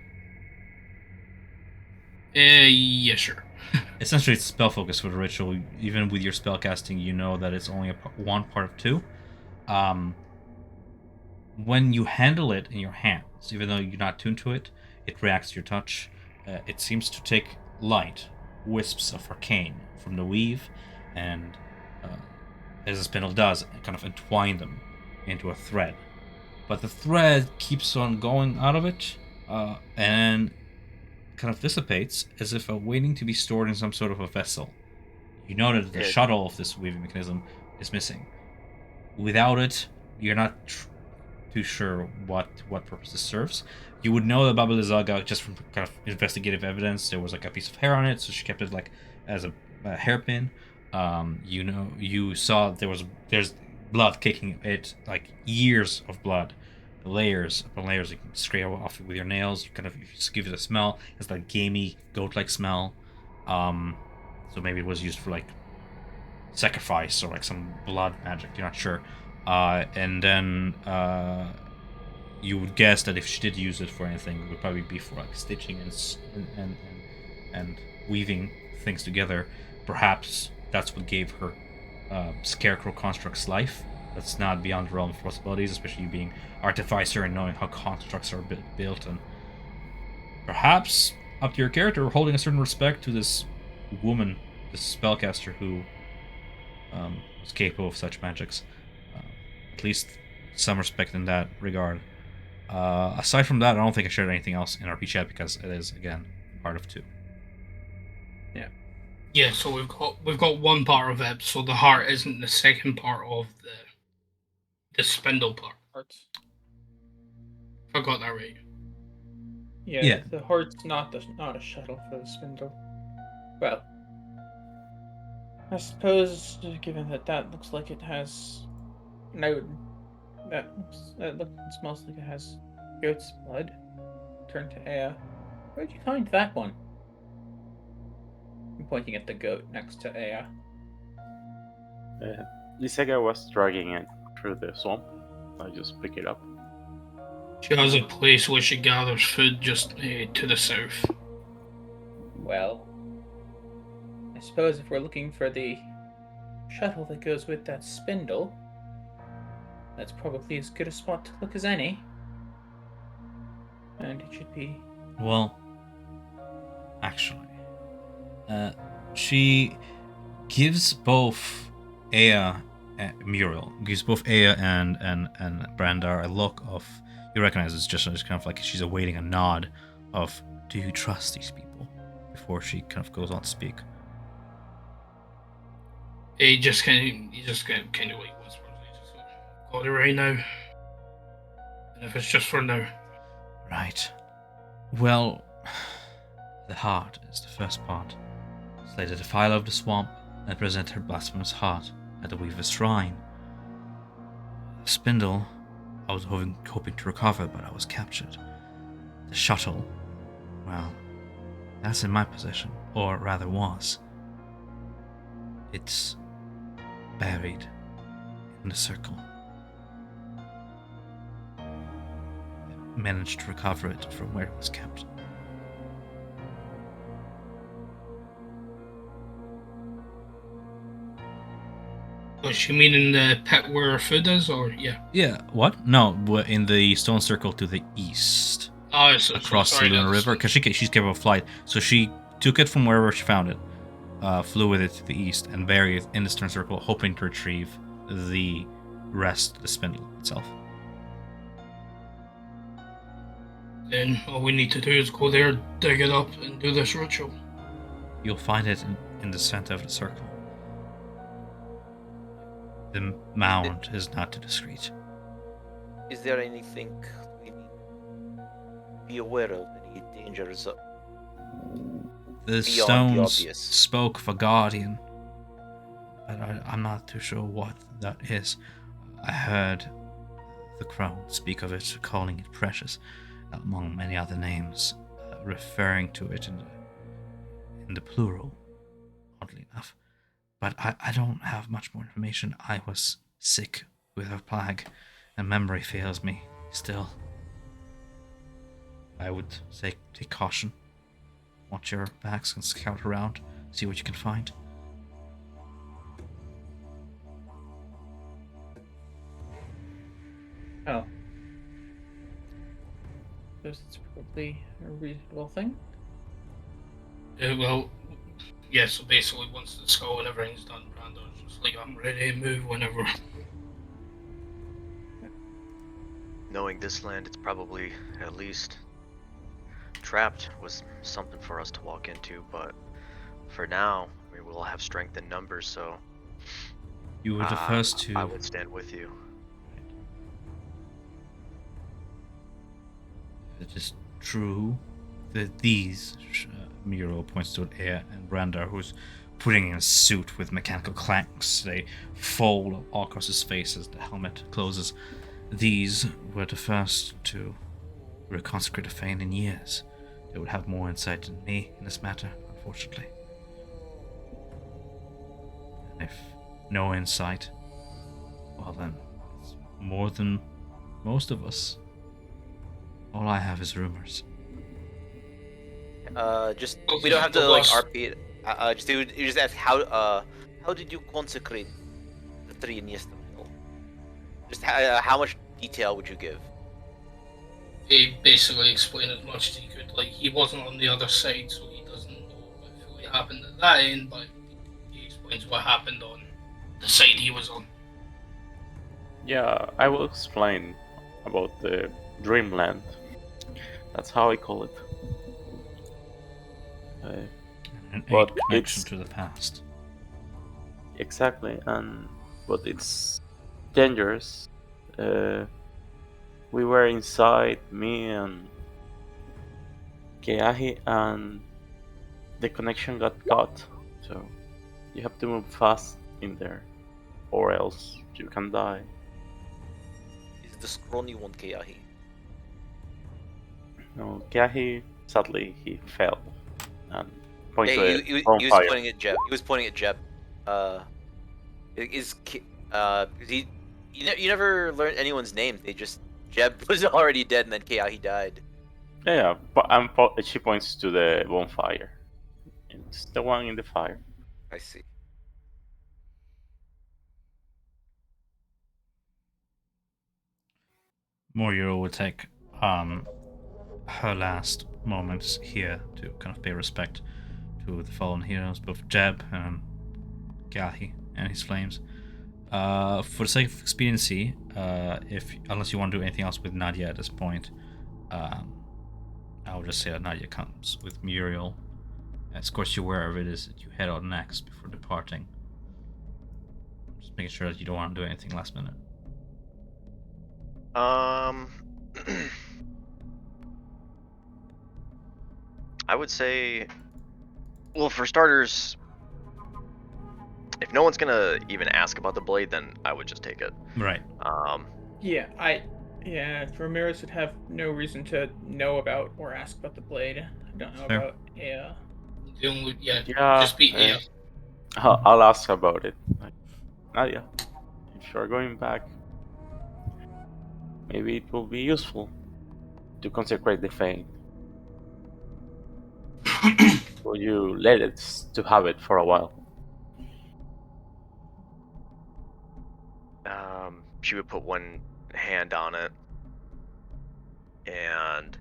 Speaker 4: Yeah, sure.
Speaker 2: Essentially, it's spell focus for the ritual. Even with your spell casting, you know that it's only one part of two. When you handle it in your hands, even though you're not tuned to it, it reacts to your touch. It seems to take light, wisps of arcane from the weave, and as the spindle does, kind of entwine them into a thread. But the thread keeps on going out of it, and kind of dissipates as if waiting to be stored in some sort of a vessel. You know that the shuttle of this weaving mechanism is missing. Without it, you're not too sure what purpose it serves. You would know that Baba Lysaga, just from kind of investigative evidence, there was like a piece of hair on it, so she kept it like as a hairpin. You saw there's blood kicking it, like years of blood, layers upon layers. You can scrape off with your nails. You just give it a smell. It's that gamey goat-like smell. So maybe it was used for like sacrifice or like some blood magic. You're not sure. And then you would guess that if she did use it for anything, it would probably be for like stitching and weaving things together. Perhaps that's what gave her scarecrow construct's life. That's not beyond the realm of possibilities, especially you being artificer and knowing how constructs are built. And perhaps, up to your character, holding a certain respect to this woman, this spellcaster who was capable of such magics. At least some respect in that regard. Aside from that, I don't think I shared anything else in RP chat because it is, again, part of 2.
Speaker 4: Yeah, so we've got one part of it, so the heart isn't the second part of the spindle part.
Speaker 1: Hearts.
Speaker 4: If I got that right.
Speaker 1: Yeah, the heart's not a shuttle for the spindle. Well, I suppose given that looks like it has smells like it has goat's blood. Turn to Aya. Where'd you find that one? I'm pointing at the goat next to Aya.
Speaker 6: Lisega was dragging it through the swamp. I just pick it up.
Speaker 4: She has a place where she gathers food just to the south.
Speaker 1: Well, I suppose if we're looking for the shuttle that goes with that spindle, that's probably as good a spot to look as any. And it should be...
Speaker 2: Well, actually, she gives both Aya and Muriel, gives both Aya and Brandar a look of, you recognize it's just kind of like she's awaiting a nod of, do you trust these people? Before she kind of goes on to speak.
Speaker 4: He just kind of like whispers. He just got it right now. And if it's just for now.
Speaker 2: Right. Well, the heart is the first part. Slay the defiler of the swamp and present her blasphemous heart at the Weaver's shrine. The spindle, I was hoping to recover, but I was captured. The shuttle, well, that's in my possession, or rather was. It's buried in the circle. I managed to recover it from where it was kept.
Speaker 4: Does she mean in the pit where her food is, or yeah?
Speaker 2: Yeah, what? No, in the stone circle to the east.
Speaker 4: Oh,
Speaker 2: Across the Luna River, because she's capable of flight. So she took it from wherever she found it, flew with it to the east, and buried it in the stone circle, hoping to retrieve the rest, the spindle itself.
Speaker 4: Then all we need to do is go there, dig it up, and do this ritual.
Speaker 2: You'll find it in the center of the circle. The mound is not too discreet.
Speaker 5: Is there anything we need to be aware of? Any dangers?
Speaker 2: The
Speaker 5: Beyond the
Speaker 2: stones
Speaker 5: obvious.
Speaker 2: spoke of a guardian, but I'm not too sure what that is. I heard the crone speak of it, calling it precious, among many other names, referring to it in the plural, oddly enough. But I don't have much more information. I was sick with a plague, and memory fails me still. I would say take caution. Watch your backs and scout around, see what you can find.
Speaker 1: Oh. Suppose it's probably a reasonable thing.
Speaker 4: Well, yeah, so basically once the skull and everything's done, Brando's just like, I'm ready to move whenever.
Speaker 3: Knowing this land, it's probably at least trapped was something for us to walk into, but for now, I mean, we'll have strength in numbers, so
Speaker 2: You were the first to...
Speaker 3: I would stand with you.
Speaker 2: It is true that these, Miro points to Aya and Brandar, who's putting in a suit with mechanical clanks. They fall all across his face as the helmet closes. These were the first to reconsecrate a Fane in years. They would have more insight than me in this matter, unfortunately. And if no insight. Well then, it's more than most of us. All I have is rumors.
Speaker 5: Just
Speaker 4: Okay,
Speaker 5: we don't have
Speaker 4: but
Speaker 5: to like
Speaker 4: what's-
Speaker 5: RP it. Just you just ask how did you consecrate the tree in Yestam Hill? Just how much detail would you give?
Speaker 4: He basically explained as much as he could. Like, he wasn't on the other side, so he doesn't know what fully happened at that end, but he explains what happened on the side he was on.
Speaker 6: Yeah, I will explain about the Dreamland. That's how I call it.
Speaker 2: An
Speaker 6: But
Speaker 2: aid connection
Speaker 6: it's
Speaker 2: to the past.
Speaker 6: exactly, but it's dangerous. We were inside, me and Keahi, and the connection got cut. So you have to move fast in there, or else you can die.
Speaker 5: Is the scrawny one Keahi?
Speaker 6: No, Keahi, sadly, he fell and points
Speaker 5: Hey,
Speaker 6: to the
Speaker 5: he was
Speaker 6: bonfire.
Speaker 5: pointing at Jeb. He was pointing at Jeb. Is he? You never learned anyone's name. They just Jeb was already dead, and then Keahi died.
Speaker 6: Yeah, she points to the bonfire. It's the one in the fire.
Speaker 5: I see.
Speaker 2: Moriuro will take her last moments here to kind of pay respect to the fallen heroes, both Jeb and Gahi and his flames. For the sake of expediency, if unless you want to do anything else with Nadia at this point, I will just say that Nadia comes with Muriel, escorts you wherever it is that you head out next before departing. Just making sure that you don't want to do anything last minute.
Speaker 3: I would say, well, for starters, if no one's gonna even ask about the blade, then I would just take it.
Speaker 2: Right.
Speaker 1: Yeah, Ramirez would have no reason to know about or ask about the blade. I don't know
Speaker 2: Fair.
Speaker 1: about Aya.
Speaker 4: The only, yeah,
Speaker 6: Yeah,
Speaker 4: just be, yeah.
Speaker 6: I'll ask about it. Like, Nadia, if you're going back, maybe it will be useful to consecrate the Fane. Will you let it to have it for a while?
Speaker 3: She would put one hand on it, and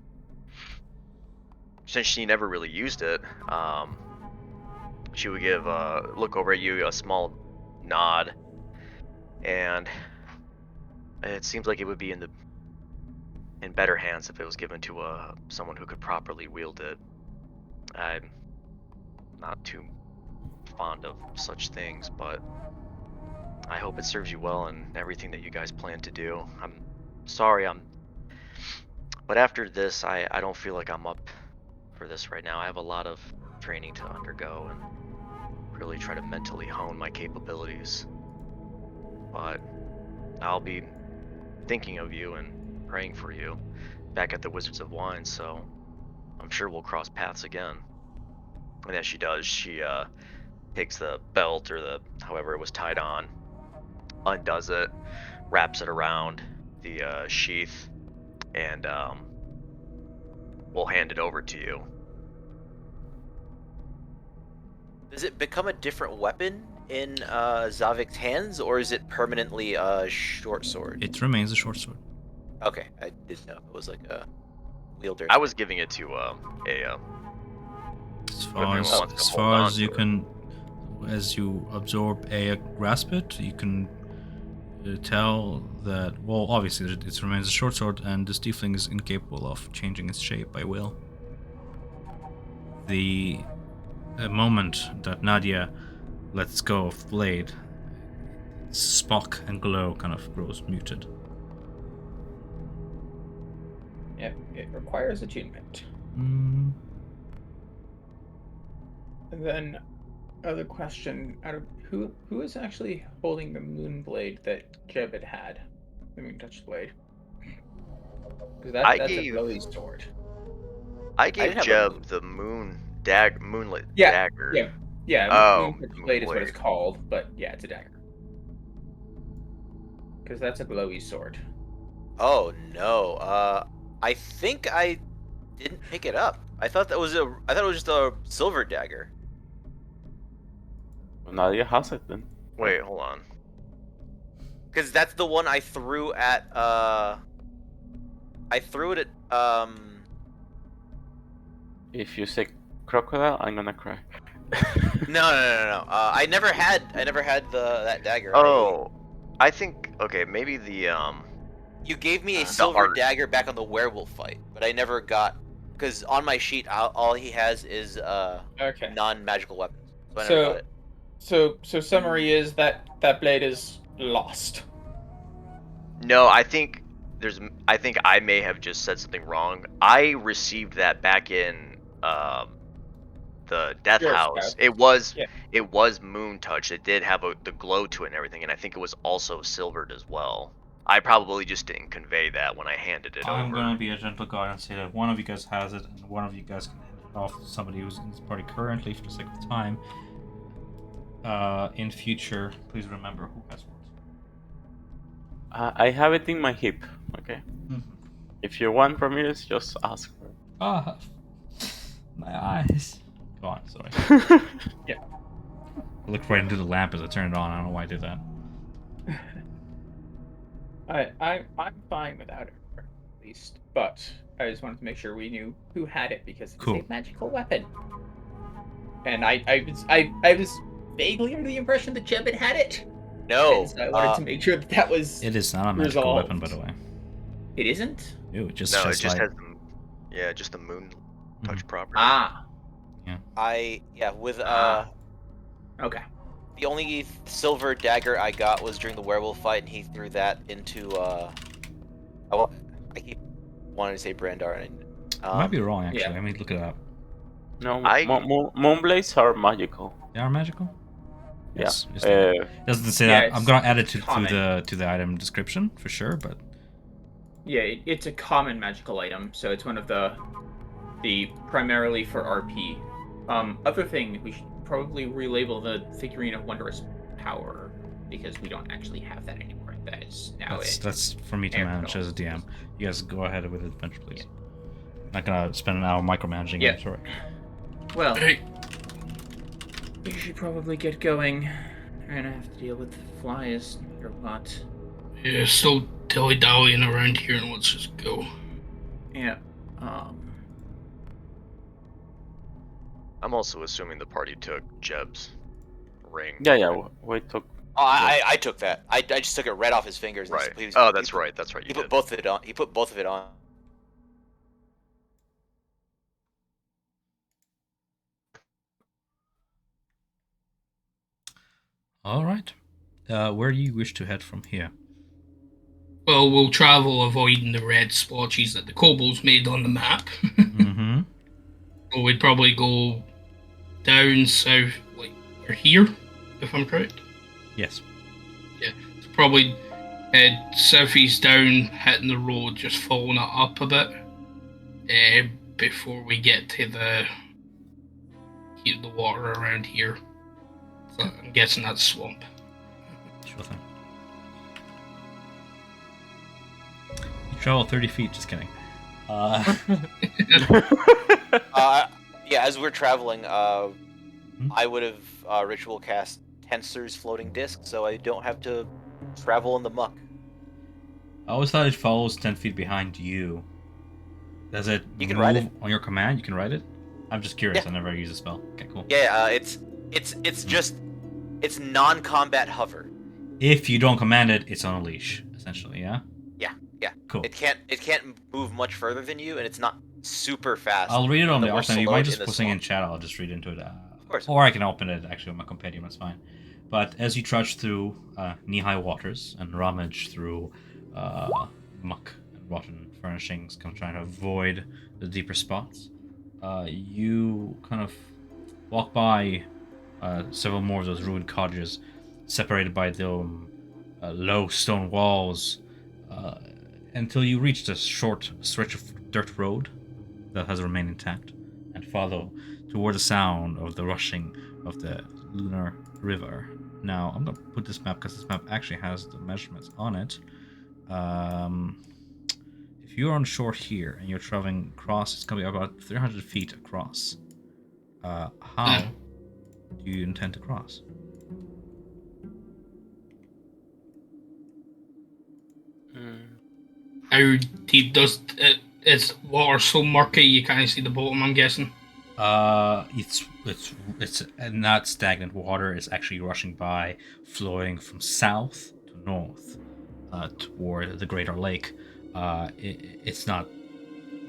Speaker 3: since she never really used it, she would give look over at you, a small nod, and it seems like it would be in better hands if it was given to someone who could properly wield it. I'm not too fond of such things, but I hope it serves you well in everything that you guys plan to do. I'm sorry, but after this, I don't feel like I'm up for this right now. I have a lot of training to undergo and really try to mentally hone my capabilities. But I'll be thinking of you and praying for you back at the Wizards of Wine, so I'm sure we'll cross paths again. And as she does, she takes the belt or the however it was tied on, undoes it, wraps it around the sheath, and we'll hand it over to you.
Speaker 5: Does it become a different weapon in Zavik's hands, or is it permanently a short sword?
Speaker 2: It remains a short sword.
Speaker 5: Okay, I didn't know if it was like a wielder.
Speaker 3: I was giving it to Aya.
Speaker 2: As
Speaker 3: But if
Speaker 2: far
Speaker 3: anyone
Speaker 2: as,
Speaker 3: wants to
Speaker 2: as
Speaker 3: hold
Speaker 2: far
Speaker 3: on
Speaker 2: as you
Speaker 3: to it.
Speaker 2: can, as you absorb a grasp it, you can tell that. Well, obviously it remains a short sword, and this tiefling is incapable of changing its shape by will. The moment that Nadia lets go of the blade, its spark and glow kind of grows muted.
Speaker 1: Yep, it requires attunement.
Speaker 2: Mm,
Speaker 1: And then, other question: out of who is actually holding the moon blade that Jeb had? The moon touch blade. Because
Speaker 3: I
Speaker 1: that's a
Speaker 3: gave
Speaker 1: Lily's sword.
Speaker 3: I
Speaker 1: didn't
Speaker 3: gave
Speaker 1: have a moon.
Speaker 3: Jeb the moonlit
Speaker 1: Yeah,
Speaker 3: dagger.
Speaker 1: yeah.
Speaker 3: Oh,
Speaker 1: Moon touch
Speaker 3: the moon
Speaker 1: blade is what it's
Speaker 3: blade.
Speaker 1: called, but yeah, it's a dagger. because that's a glowy sword.
Speaker 5: Oh no. I think I didn't pick it up. I thought it was just a silver dagger.
Speaker 6: Well, Nadia has it then.
Speaker 3: Wait, hold on.
Speaker 5: Because that's the one I threw at I threw it at
Speaker 6: If you say crocodile, I'm gonna cry.
Speaker 5: no. I never had that dagger.
Speaker 3: Oh, I think okay, maybe the
Speaker 5: You gave me a
Speaker 3: The
Speaker 5: silver
Speaker 3: art.
Speaker 5: dagger back on the werewolf fight, but I never got because on my sheet all he has is
Speaker 1: Okay.
Speaker 5: non-magical weapons, so I never got
Speaker 1: So,
Speaker 5: it.
Speaker 1: summary is that that blade is lost.
Speaker 3: No, I think I may have just said something wrong. I received that back in the death
Speaker 1: Your
Speaker 3: house.
Speaker 1: spouse.
Speaker 3: It
Speaker 1: Yeah.
Speaker 3: was moon touch. It did have the glow to it and everything, and I think it was also silvered as well. I probably just didn't convey that when I handed it
Speaker 2: I'm
Speaker 3: over.
Speaker 2: gonna be a gentle guy and say that one of you guys has it, and one of you guys can hand it off to somebody who's in this party currently for the sake of time. In future, please remember who has what.
Speaker 6: I have it in my hip. Okay. If you want Ramirez, just ask for
Speaker 2: Ah, my eyes. Go on, sorry.
Speaker 6: it.
Speaker 2: I looked right into the lamp as I turned it on. I don't know why I did that.
Speaker 1: I'm fine without it, at least. But I just wanted to make sure we knew who had it because it's
Speaker 2: Cool.
Speaker 1: a magical weapon. And I was vaguely under the impression that Jeb had it.
Speaker 5: No,
Speaker 1: And so I wanted to make sure that that was.
Speaker 2: It is not a magical
Speaker 1: resolved.
Speaker 2: weapon, by the way.
Speaker 1: It isn't.
Speaker 2: No, it just
Speaker 3: No, it
Speaker 2: sheds
Speaker 3: just
Speaker 2: light.
Speaker 3: has just the moon touch property.
Speaker 1: Ah.
Speaker 5: with
Speaker 1: Okay.
Speaker 5: the only silver dagger I got was during the werewolf fight, and he threw that into I keep wanting to say Brandar, and
Speaker 2: I might be wrong, actually.
Speaker 1: yeah.
Speaker 2: Let me look it up.
Speaker 6: No,
Speaker 3: I-
Speaker 6: moonblades are magical.
Speaker 2: They are magical?
Speaker 6: Yeah.
Speaker 2: Yes. It doesn't say
Speaker 1: Yeah,
Speaker 2: that. I'm
Speaker 1: it's
Speaker 2: gonna add it to
Speaker 1: common.
Speaker 2: the item description for sure, but
Speaker 1: Yeah, it's a common magical item, so it's one of the primarily for RP. Other thing, we should probably relabel the figurine of wondrous power because we don't actually have that anymore. That is now
Speaker 2: that's for me to
Speaker 1: Air
Speaker 2: manage
Speaker 1: Control.
Speaker 2: as a DM. You guys go ahead with the adventure, please. Not gonna spend an hour micromanaging
Speaker 1: Yeah.
Speaker 2: it. Sorry.
Speaker 1: Well,
Speaker 4: Hey,
Speaker 1: we should probably get going. We're gonna have to deal with flies or what.
Speaker 4: yeah, still dilly-dallying around here, and let's just go.
Speaker 1: Yeah.
Speaker 3: I'm also assuming the party took Jeb's ring.
Speaker 6: Yeah. We took.
Speaker 5: oh, I took that. I just took it right off his fingers.
Speaker 3: Right.
Speaker 5: He was-
Speaker 3: Oh,
Speaker 5: he
Speaker 3: that's
Speaker 5: put-
Speaker 3: right. That's right.
Speaker 5: He
Speaker 3: You
Speaker 5: put
Speaker 3: did.
Speaker 5: both of it on. He put both of it on.
Speaker 2: All right. Where do you wish to head from here?
Speaker 4: Well, we'll travel avoiding the red splotches that the kobolds made on the map.
Speaker 2: Mm-hmm.
Speaker 4: So we'd probably go down south, like we're here, if I'm correct.
Speaker 2: Yes.
Speaker 4: So probably head southeast down, hitting the road, just following it up a bit, before we get to the water around here. So I'm guessing that's swamp.
Speaker 2: Sure thing. You travel 30 feet. Just kidding.
Speaker 5: Yeah, as we're traveling, I would have ritual cast Tensor's floating disc, so I don't have to travel in the muck.
Speaker 2: I always thought it follows 10 feet behind you. Does it
Speaker 5: You can
Speaker 2: move
Speaker 5: ride it.
Speaker 2: on your command? You can ride it? I'm just curious.
Speaker 5: Yeah.
Speaker 2: I never use a spell. Okay, cool.
Speaker 5: Yeah, it's just it's non-combat hover.
Speaker 2: If you don't command it, it's on a leash, essentially, yeah?
Speaker 5: Yeah.
Speaker 2: Cool.
Speaker 5: It can't move much further than you, and it's not super fast.
Speaker 2: I'll read it on
Speaker 5: and
Speaker 2: the
Speaker 5: then we're
Speaker 2: arsenal. You
Speaker 5: slowed
Speaker 2: might just
Speaker 5: in the
Speaker 2: put something in
Speaker 5: swamp.
Speaker 2: chat. I'll just read into it.
Speaker 5: Of course.
Speaker 2: Or I can open it actually with my compendium. That's fine. But as you trudge through knee-high waters and rummage through muck and rotten furnishings, kind of trying to avoid the deeper spots, you kind of walk by several more of those ruined cottages, separated by the low stone walls, until you reach the short stretch of dirt road that has remained intact, and follow toward the sound of the rushing of the lunar river. Now, I'm going to put this map because this map actually has the measurements on it. If you're on shore here and you're traveling across, it's going to be about 300 feet across. How do you intend to cross?
Speaker 4: How deep does it? Is water so murky you can't see the bottom? I'm guessing.
Speaker 2: It's not stagnant water. It's actually rushing by, flowing from south to north, toward the greater lake. It's not.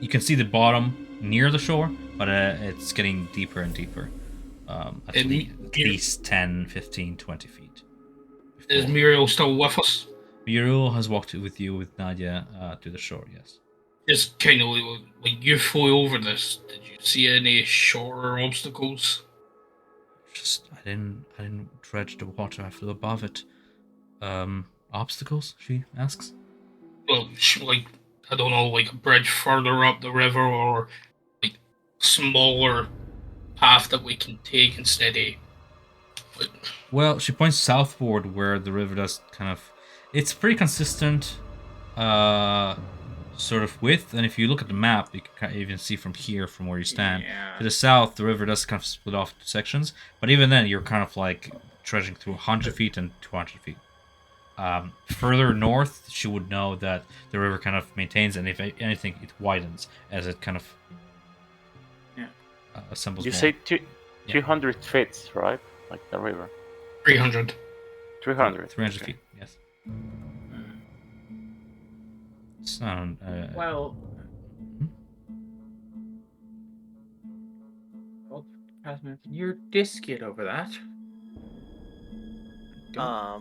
Speaker 2: You can see the bottom near the shore, but it's getting deeper and deeper. At least 10, 15, 20 feet.
Speaker 4: Is Muriel still with us?
Speaker 2: Muriel has walked with you with Nadia to the shore. Yes.
Speaker 4: Just kind of like you flew over this. Did you see any shorter obstacles?
Speaker 2: I didn't dredge the water. I flew above it. Obstacles? She asks.
Speaker 4: Well, like I don't know, like a bridge further up the river, or like smaller path that we can take instead of.
Speaker 2: Well, she points southward where the river does kind of. It's pretty consistent, sort of width. And if you look at the map, you can even see from here, from where you stand.
Speaker 1: Yeah.
Speaker 2: To the south, the river does kind of split off into sections. But even then, you're kind of like trudging through 100 feet and 200 feet. Further north, she would know that the river kind of maintains, and if anything, it widens as it kind of assembles.
Speaker 6: You
Speaker 2: more.
Speaker 6: say 200 feet, right? Like the river.
Speaker 4: 300.
Speaker 6: 300.
Speaker 2: 300 feet, yes. It's not.
Speaker 1: Well, Casimir, can your disc get over that? I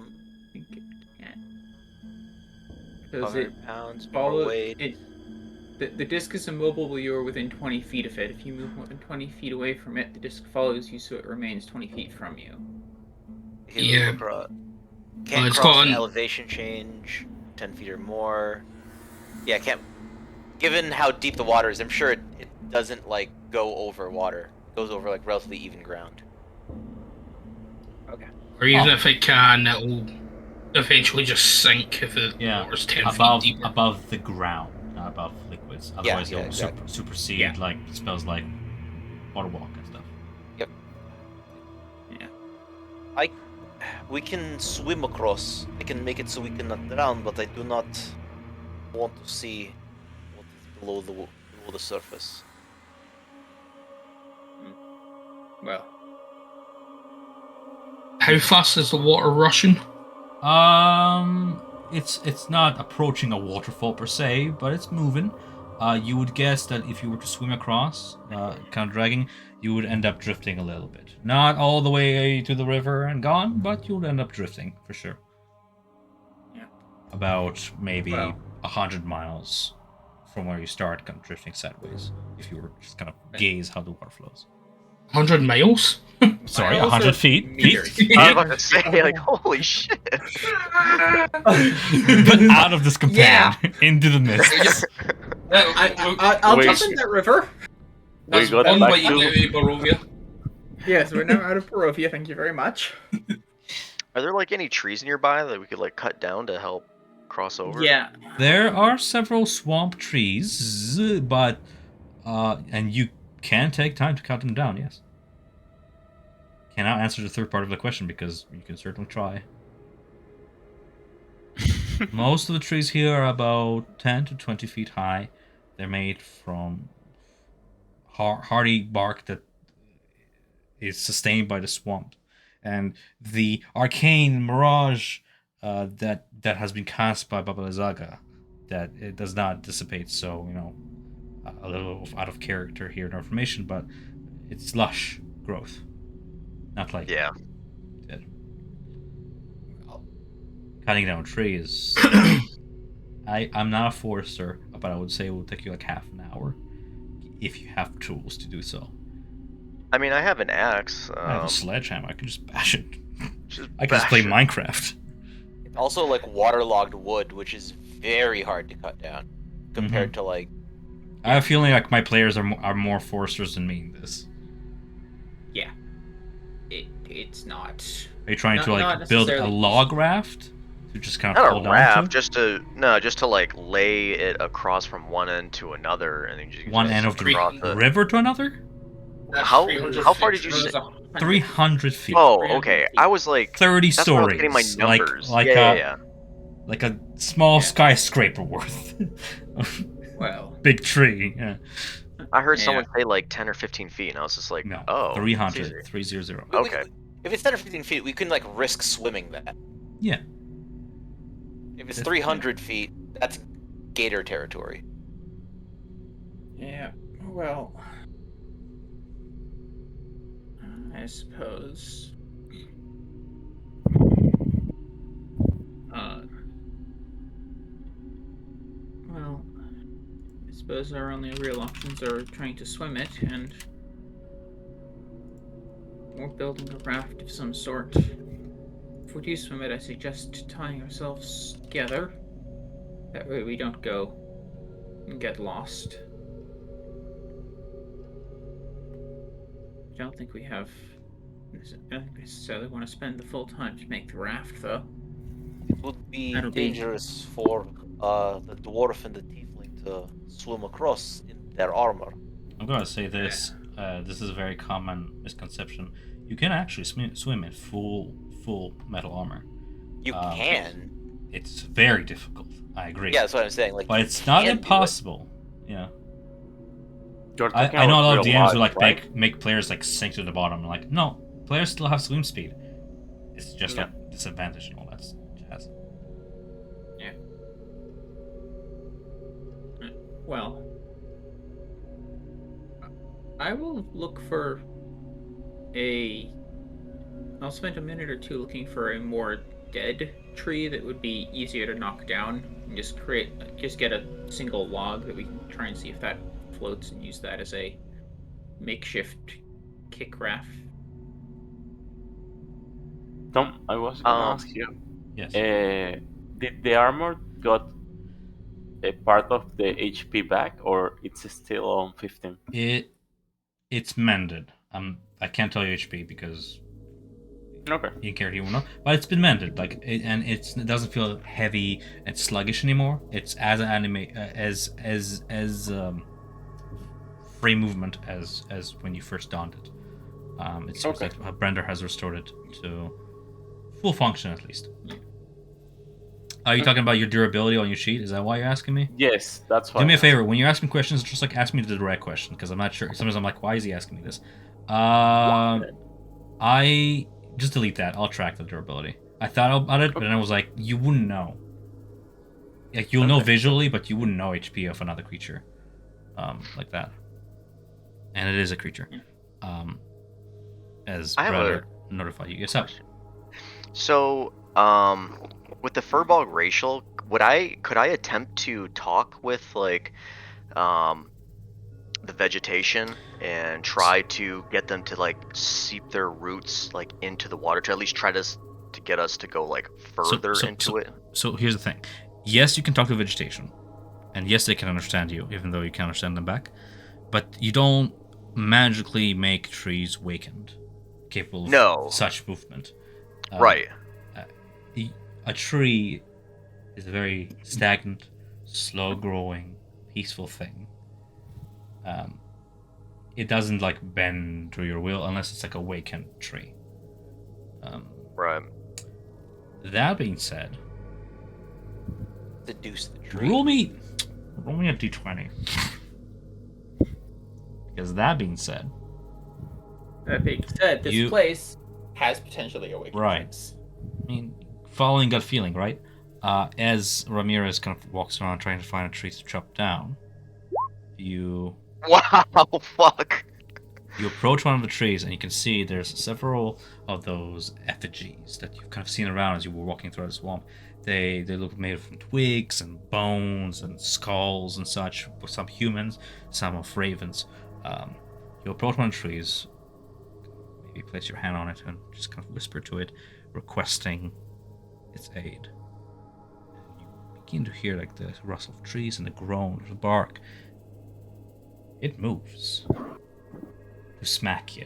Speaker 1: think it can. Because it
Speaker 5: 100 pounds more
Speaker 1: follows
Speaker 5: weight.
Speaker 1: it. The disc is immobile while you're within 20 feet of it. If you move more than 20 feet away from it, the disc follows you, so it remains 20 feet from you.
Speaker 4: Yeah.
Speaker 5: Can't
Speaker 4: it's
Speaker 5: cross
Speaker 4: got
Speaker 5: an
Speaker 4: an-
Speaker 5: elevation change, 10 feet or more. Yeah, can't. Given how deep the water is, I'm sure it doesn't like go over water. It goes over like relatively even ground. Okay.
Speaker 4: Or even if it can, it'll eventually just sink if the
Speaker 2: Yeah,
Speaker 4: water's 10
Speaker 2: above
Speaker 4: feet deeper.
Speaker 2: above the ground, not above liquids. Otherwise,
Speaker 5: yeah,
Speaker 2: it'll
Speaker 5: exactly.
Speaker 2: supersede like spells like water walk and stuff.
Speaker 5: Yep.
Speaker 1: Yeah.
Speaker 5: We can swim across. I can make it so we cannot drown, but I do not want to see what is below the surface.
Speaker 1: Well,
Speaker 4: How fast is the water rushing?
Speaker 2: It's not approaching a waterfall per se, but it's moving. You would guess that if you were to swim across, kind of dragging, you would end up drifting a little bit. Not all the way to the river and gone, but you would end up drifting for sure.
Speaker 1: Yeah.
Speaker 2: About maybe
Speaker 1: Well.
Speaker 2: 100 miles from where you start, kind of drifting sideways. If you were just kind of gaze how the water flows.
Speaker 4: 100 miles?
Speaker 2: Sorry,
Speaker 1: Miles
Speaker 2: 100
Speaker 1: or
Speaker 2: feet.
Speaker 1: meters?
Speaker 2: Feet.
Speaker 3: I was about to say, like, holy shit.
Speaker 2: But out of this
Speaker 1: Yeah.
Speaker 2: companion into the mist.
Speaker 1: I'll
Speaker 6: Wait.
Speaker 1: jump in that river.
Speaker 6: We
Speaker 4: That's
Speaker 6: got
Speaker 4: one
Speaker 6: back
Speaker 4: way you
Speaker 6: to-
Speaker 4: get out of Barovia.
Speaker 1: Yes, we're now out of Barovia. Thank you very much.
Speaker 3: Are there like any trees nearby that we could like cut down to help cross over?
Speaker 1: Yeah.
Speaker 2: There are several swamp trees, but and you can take time to cut them down. Yes. Cannot answer the third part of the question because you can certainly try. Most of the trees here are about 10 to 20 feet high. They're made from hardy bark that is sustained by the swamp, and the arcane mirage that has been cast by Baba Zaga, that it does not dissipate. So a little out of character here in our information, but it's lush growth, not like
Speaker 3: Yeah.
Speaker 2: dead. Cutting down trees. I'm not a forester, but I would say it will take you like half an hour if you have tools to do so.
Speaker 3: I mean, I have an axe.
Speaker 2: I have a sledgehammer. I can just bash it.
Speaker 3: Just
Speaker 2: I can just play
Speaker 3: bash it.
Speaker 2: Minecraft.
Speaker 5: It's also like waterlogged wood, which is very hard to cut down compared to like.
Speaker 2: I have a feeling like my players are more foresters than me in this.
Speaker 1: Yeah. It's not
Speaker 2: Are you trying to
Speaker 1: Not
Speaker 2: like build a
Speaker 1: necessarily
Speaker 2: log raft to just kind of
Speaker 3: Not
Speaker 2: hold
Speaker 3: a
Speaker 2: on
Speaker 3: raft,
Speaker 2: to?
Speaker 3: just to like lay it across from one end to another, and then you just
Speaker 2: One end of
Speaker 3: like,
Speaker 2: the
Speaker 3: across it.
Speaker 2: river to another?
Speaker 4: That's
Speaker 3: How
Speaker 4: 300
Speaker 3: how far
Speaker 4: feet.
Speaker 3: did you say?
Speaker 2: 300 feet.
Speaker 3: Oh,
Speaker 1: 300
Speaker 3: okay.
Speaker 1: feet.
Speaker 3: I was like,
Speaker 2: 30
Speaker 3: that's where I was getting my
Speaker 2: stories.
Speaker 3: numbers.
Speaker 2: Like
Speaker 3: Yeah.
Speaker 2: like a small
Speaker 1: Yeah.
Speaker 2: skyscraper worth.
Speaker 1: Well,
Speaker 2: Big tree. Yeah.
Speaker 3: I heard
Speaker 1: Yeah.
Speaker 3: someone say like 10 or 15 feet, and I was just like,
Speaker 2: No.
Speaker 3: oh, it's
Speaker 2: 300.
Speaker 3: easy.
Speaker 2: 300.
Speaker 3: Okay.
Speaker 5: If it's 10 or 15 feet, we can like risk swimming that.
Speaker 2: Yeah.
Speaker 5: If it's
Speaker 2: That's
Speaker 5: 300 feet, that's gator territory.
Speaker 1: yeah. Well, I suppose. Well, I suppose our only real options are trying to swim it or building a raft of some sort. If we do swim it, I suggest tying ourselves together. That way we don't go and get lost. I don't think we have. I don't necessarily want to spend the full time to make the raft, though.
Speaker 5: It would be
Speaker 1: That'll be-
Speaker 5: dangerous for the dwarf and the tiefling to swim across in their armor.
Speaker 2: I'm gonna say this. This is a very common misconception. You can actually swim in full metal armor.
Speaker 5: You can.
Speaker 2: It's very difficult. I agree.
Speaker 5: Yeah, that's what I'm saying. Like,
Speaker 2: But
Speaker 5: you
Speaker 2: it's not
Speaker 5: can do it.
Speaker 2: impossible. Yeah.
Speaker 6: You're
Speaker 2: I
Speaker 6: talking
Speaker 2: know a
Speaker 6: about
Speaker 2: lot of
Speaker 6: real
Speaker 2: DMs who
Speaker 6: life,
Speaker 2: like
Speaker 6: right?
Speaker 2: make players like sink to the bottom. Like, no, players still have swim speed. It's just
Speaker 6: Yeah.
Speaker 2: like disadvantage and all that jazz.
Speaker 1: Well, I will look for a. I'll spend a minute or two looking for a more dead tree that would be easier to knock down, and just get a single log that we can try and see if that floats, and use that as a makeshift kick raft.
Speaker 6: Tom, I was gonna ask you.
Speaker 2: Yes.
Speaker 6: Did the armor got a part of the HP back, or it's still on 15?
Speaker 2: It's mended. I can't tell you HP because
Speaker 6: Okay.
Speaker 2: you can't even know. But it's been mended. It doesn't feel heavy and sluggish anymore. It's as free movement as when you first donned it. It's
Speaker 6: Okay.
Speaker 2: like Brender has restored it to full function at least. Are you talking about your durability on your sheet? Is that why you're asking me?
Speaker 6: Yes, that's why.
Speaker 2: Do me a favor. When you're asking questions, just like ask me the direct question because I'm not sure. Sometimes I'm like, why is he asking me this? I just delete that. I'll track the durability. I thought about it, but then I was like, you wouldn't know. Like you'll know
Speaker 6: Okay.
Speaker 2: visually, but you wouldn't know HP of another creature, like that. And it is a creature. As
Speaker 3: I have
Speaker 2: Brother notified you. Yes, up.
Speaker 3: So, with the Furball racial, could I attempt to talk with like, the vegetation and try to get them to like seep their roots like into the water to at least try to get us to go like further into it?
Speaker 2: So here's the thing. Yes, you can talk to vegetation, and yes, they can understand you, even though you can't understand them back. But you don't magically make trees wakened, capable of such movement.
Speaker 3: Right.
Speaker 2: A tree is a very stagnant, slow-growing, peaceful thing. It doesn't like bend to your will unless it's like a wakened tree.
Speaker 3: Right.
Speaker 2: That being said,
Speaker 5: Seduce the tree.
Speaker 2: roll me a d20. Because that being said,
Speaker 1: This place has potentially awakened
Speaker 2: Right.
Speaker 1: things.
Speaker 2: I mean, following gut feeling, right? As Ramirez kind of walks around trying to find a tree to chop down, you
Speaker 3: Wow. Fuck.
Speaker 2: approach one of the trees and you can see there's several of those effigies that you've kind of seen around as you were walking through the swamp. They look made from twigs and bones and skulls and such. Some humans, some of ravens. You approach one of the trees, maybe place your hand on it and just kind of whisper to it, requesting its aid. And you begin to hear like the rustle of trees and the groan of the bark. It moves to smack you.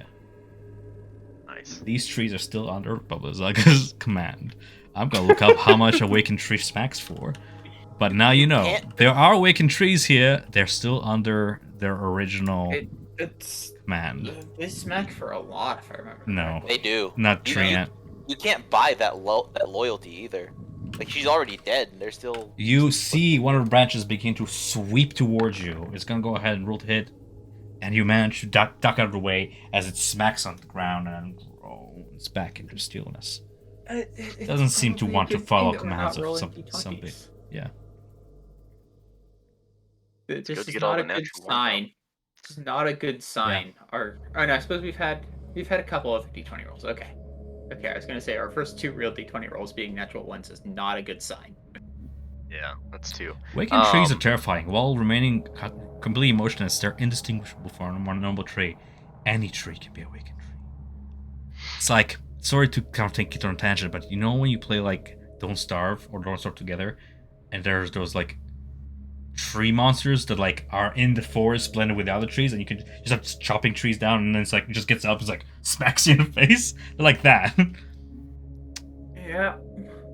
Speaker 3: Nice. Nice.
Speaker 2: These trees are still under Bubba Zaga's command. I'm gonna look up how much awakened tree smacks for. But now you know.
Speaker 5: can't-
Speaker 2: There are awakened trees here. They're still under their original
Speaker 1: It's
Speaker 2: command.
Speaker 1: they smack for a lot, if I remember.
Speaker 2: No.
Speaker 1: correctly.
Speaker 5: They do.
Speaker 2: Not
Speaker 5: You-
Speaker 2: tree
Speaker 5: you-
Speaker 2: ant.
Speaker 5: You can't buy that loyalty either. Like, she's already dead, and they're still.
Speaker 2: You see one of the branches begin to sweep towards you. It's gonna go ahead and roll to hit. And you manage to duck out of the way as it smacks on the ground and groans back into stillness.
Speaker 1: It
Speaker 2: Doesn't seem to want to follow commands of some big. Yeah.
Speaker 1: This
Speaker 3: good
Speaker 1: is
Speaker 3: to get all
Speaker 1: not
Speaker 3: the
Speaker 1: a good
Speaker 3: natural ones
Speaker 1: sign. This is not a good sign. Oh no, I suppose we've had a couple of d20 rolls. Okay, I was gonna say our first 2 real d20 rolls being natural ones is not a good sign.
Speaker 3: Yeah, that's 2.
Speaker 2: Awakened trees are terrifying. While remaining completely emotionless, they're indistinguishable from a more normal tree. Any tree can be a awakened tree. It's like, sorry to kind of take it on a tangent, but you know when you play like Don't Starve or Don't Starve Together, and there's those like tree monsters that like are in the forest blended with the other trees, and you can just start chopping trees down, and then it's like it just gets up, and like smacks you in the face. They're like that.
Speaker 1: Yeah.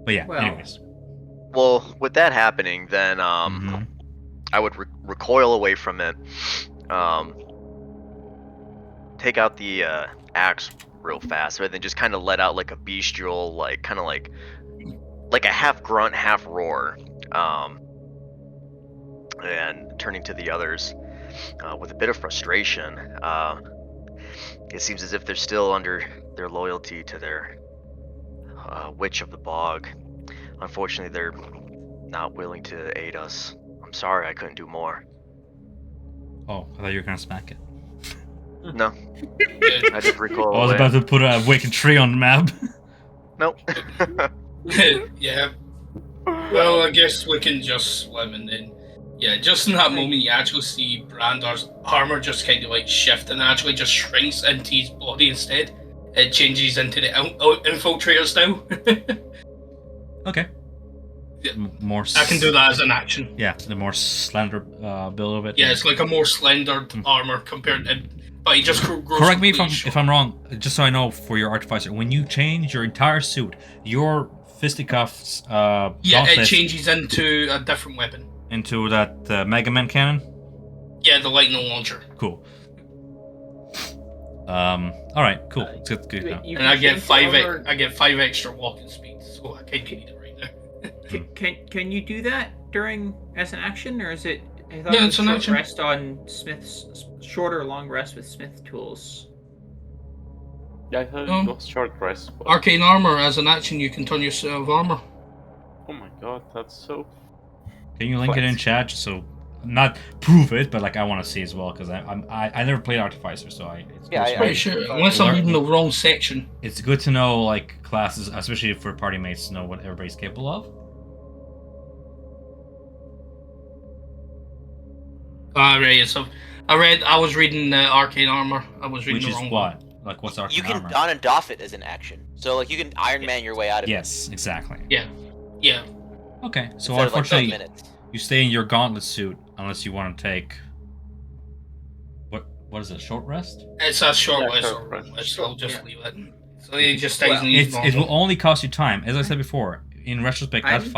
Speaker 2: But yeah,
Speaker 1: Well.
Speaker 2: anyways.
Speaker 3: Well, with that happening, then
Speaker 2: Mhm.
Speaker 3: I would recoil away from it. Take out the axe real fast, rather than just kind of let out like a bestial, like kind of like a half grunt, half roar. And turning to the others with a bit of frustration. It seems as if they're still under their loyalty to their witch of the bog. Unfortunately, they're not willing to aid us. I'm sorry I couldn't do more.
Speaker 2: Oh, I thought you were gonna smack it.
Speaker 3: No, I just recoil
Speaker 2: I was
Speaker 3: away.
Speaker 2: about to put a awakened tree on the map.
Speaker 3: Nope.
Speaker 4: Yeah. Well, I guess we can just swim and then. Yeah, just in that moment, you actually see Brandar's armor just kind of like shift and actually just shrinks into his body instead. It changes into the infiltrator style.
Speaker 2: Okay.
Speaker 4: Yeah.
Speaker 2: More.
Speaker 4: I can do that as an action.
Speaker 2: Yeah, the more slender build of it.
Speaker 4: Yeah, it's like a more slender armor compared to. But he just grows.
Speaker 2: Correct me
Speaker 4: completely
Speaker 2: if I'm wrong. Just so I know for your artificer, when you change your entire suit, your fisticuffs.
Speaker 4: Yeah, it
Speaker 2: gauntlets
Speaker 4: changes into a different weapon.
Speaker 2: into that Mega Man cannon.
Speaker 4: Yeah, the lightning launcher.
Speaker 2: Cool. All right. Cool. It's good. Now.
Speaker 1: You
Speaker 4: And I
Speaker 1: can
Speaker 4: get
Speaker 1: change
Speaker 4: five.
Speaker 1: the armor-
Speaker 4: I get 5 extra walking speed, so I can't need it right now.
Speaker 1: Can you do that during as an action, or is it? I thought
Speaker 4: Yeah,
Speaker 1: it
Speaker 4: it's
Speaker 1: was
Speaker 4: an
Speaker 1: short
Speaker 4: action.
Speaker 1: rest on Smith's short or long rest with Smith tools.
Speaker 6: Yeah, I thought
Speaker 4: Um,
Speaker 6: it was short rest. But...
Speaker 4: Arcane armor, as an action, you can turn yourself armor.
Speaker 6: Oh my god, that's so.
Speaker 2: Can you link it in chat just so not prove it, but like I want to see as well because I never played artificer, so
Speaker 4: Pretty sure, unless I'm reading the wrong section.
Speaker 2: It's good to know like classes, especially for party mates, to know what everybody's capable of.
Speaker 4: Right. So I was reading arcane armor. I was reading
Speaker 2: Which
Speaker 4: the
Speaker 2: is
Speaker 4: wrong
Speaker 2: what?
Speaker 4: one.
Speaker 2: Like what's arcane
Speaker 5: You can
Speaker 2: armor?
Speaker 5: don and doff it as an action. So, like, you can Iron Man your way out of it.
Speaker 2: Yes, exactly.
Speaker 4: Yeah.
Speaker 2: Okay, so
Speaker 5: Instead of, like, 12
Speaker 2: unfortunately,
Speaker 5: minutes.
Speaker 2: you stay in your gauntlet suit unless you want to take. What is it? Short rest?
Speaker 4: It's a short
Speaker 6: Yeah,
Speaker 4: rest,
Speaker 6: short
Speaker 4: or
Speaker 6: rest.
Speaker 4: so I'll just leave it. So it just stays in
Speaker 2: It
Speaker 4: these
Speaker 2: will only cost you time, as I said before. In retrospect, that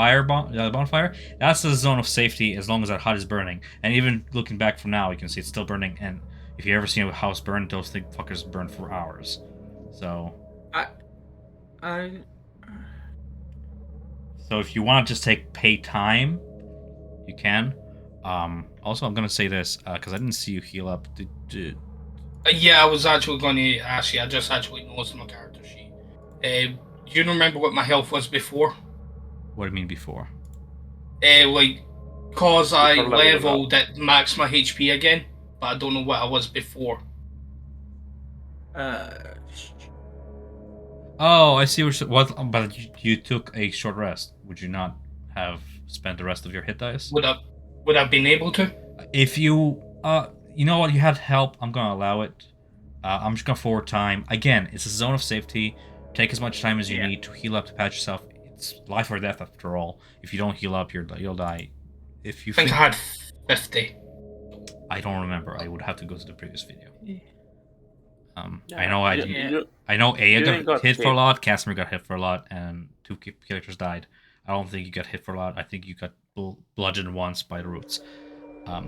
Speaker 2: bonfire, that's a zone of safety as long as that hut is burning. And even looking back from now, you can see it's still burning. And if you ever see a house burn, those fuckers burn for hours. So. So if you want to just pay time, you can. Also, I'm gonna say this because I didn't see you heal up.
Speaker 4: Yeah, I was actually going to ask you. I just actually noticed my character sheet. Do you remember what my health was before?
Speaker 2: What do you mean before?
Speaker 4: Cause I
Speaker 6: Before leveling up.
Speaker 4: leveled at max my HP again, but I don't know what I was before.
Speaker 2: Oh, I see what. But you took a short rest. Would you not have spent the rest of your hit dice?
Speaker 4: Would I have been able to?
Speaker 2: If you, you know what, you had help. I'm gonna allow it. I'm just gonna forward time. Again, it's a zone of safety. Take as much time as you need to heal up to patch yourself. It's life or death after all. If you don't heal up, you'll die. If you
Speaker 4: I think I had 50.
Speaker 2: I don't remember. I would have to go to the previous video. I know I know Aya
Speaker 6: you didn't
Speaker 2: got
Speaker 6: got
Speaker 2: hit for a
Speaker 6: hit.
Speaker 2: lot, Casimir got hit for a lot, and 2 characters died. I don't think you got hit for a lot. I think you got bludgeoned once by the roots.
Speaker 1: Yeah,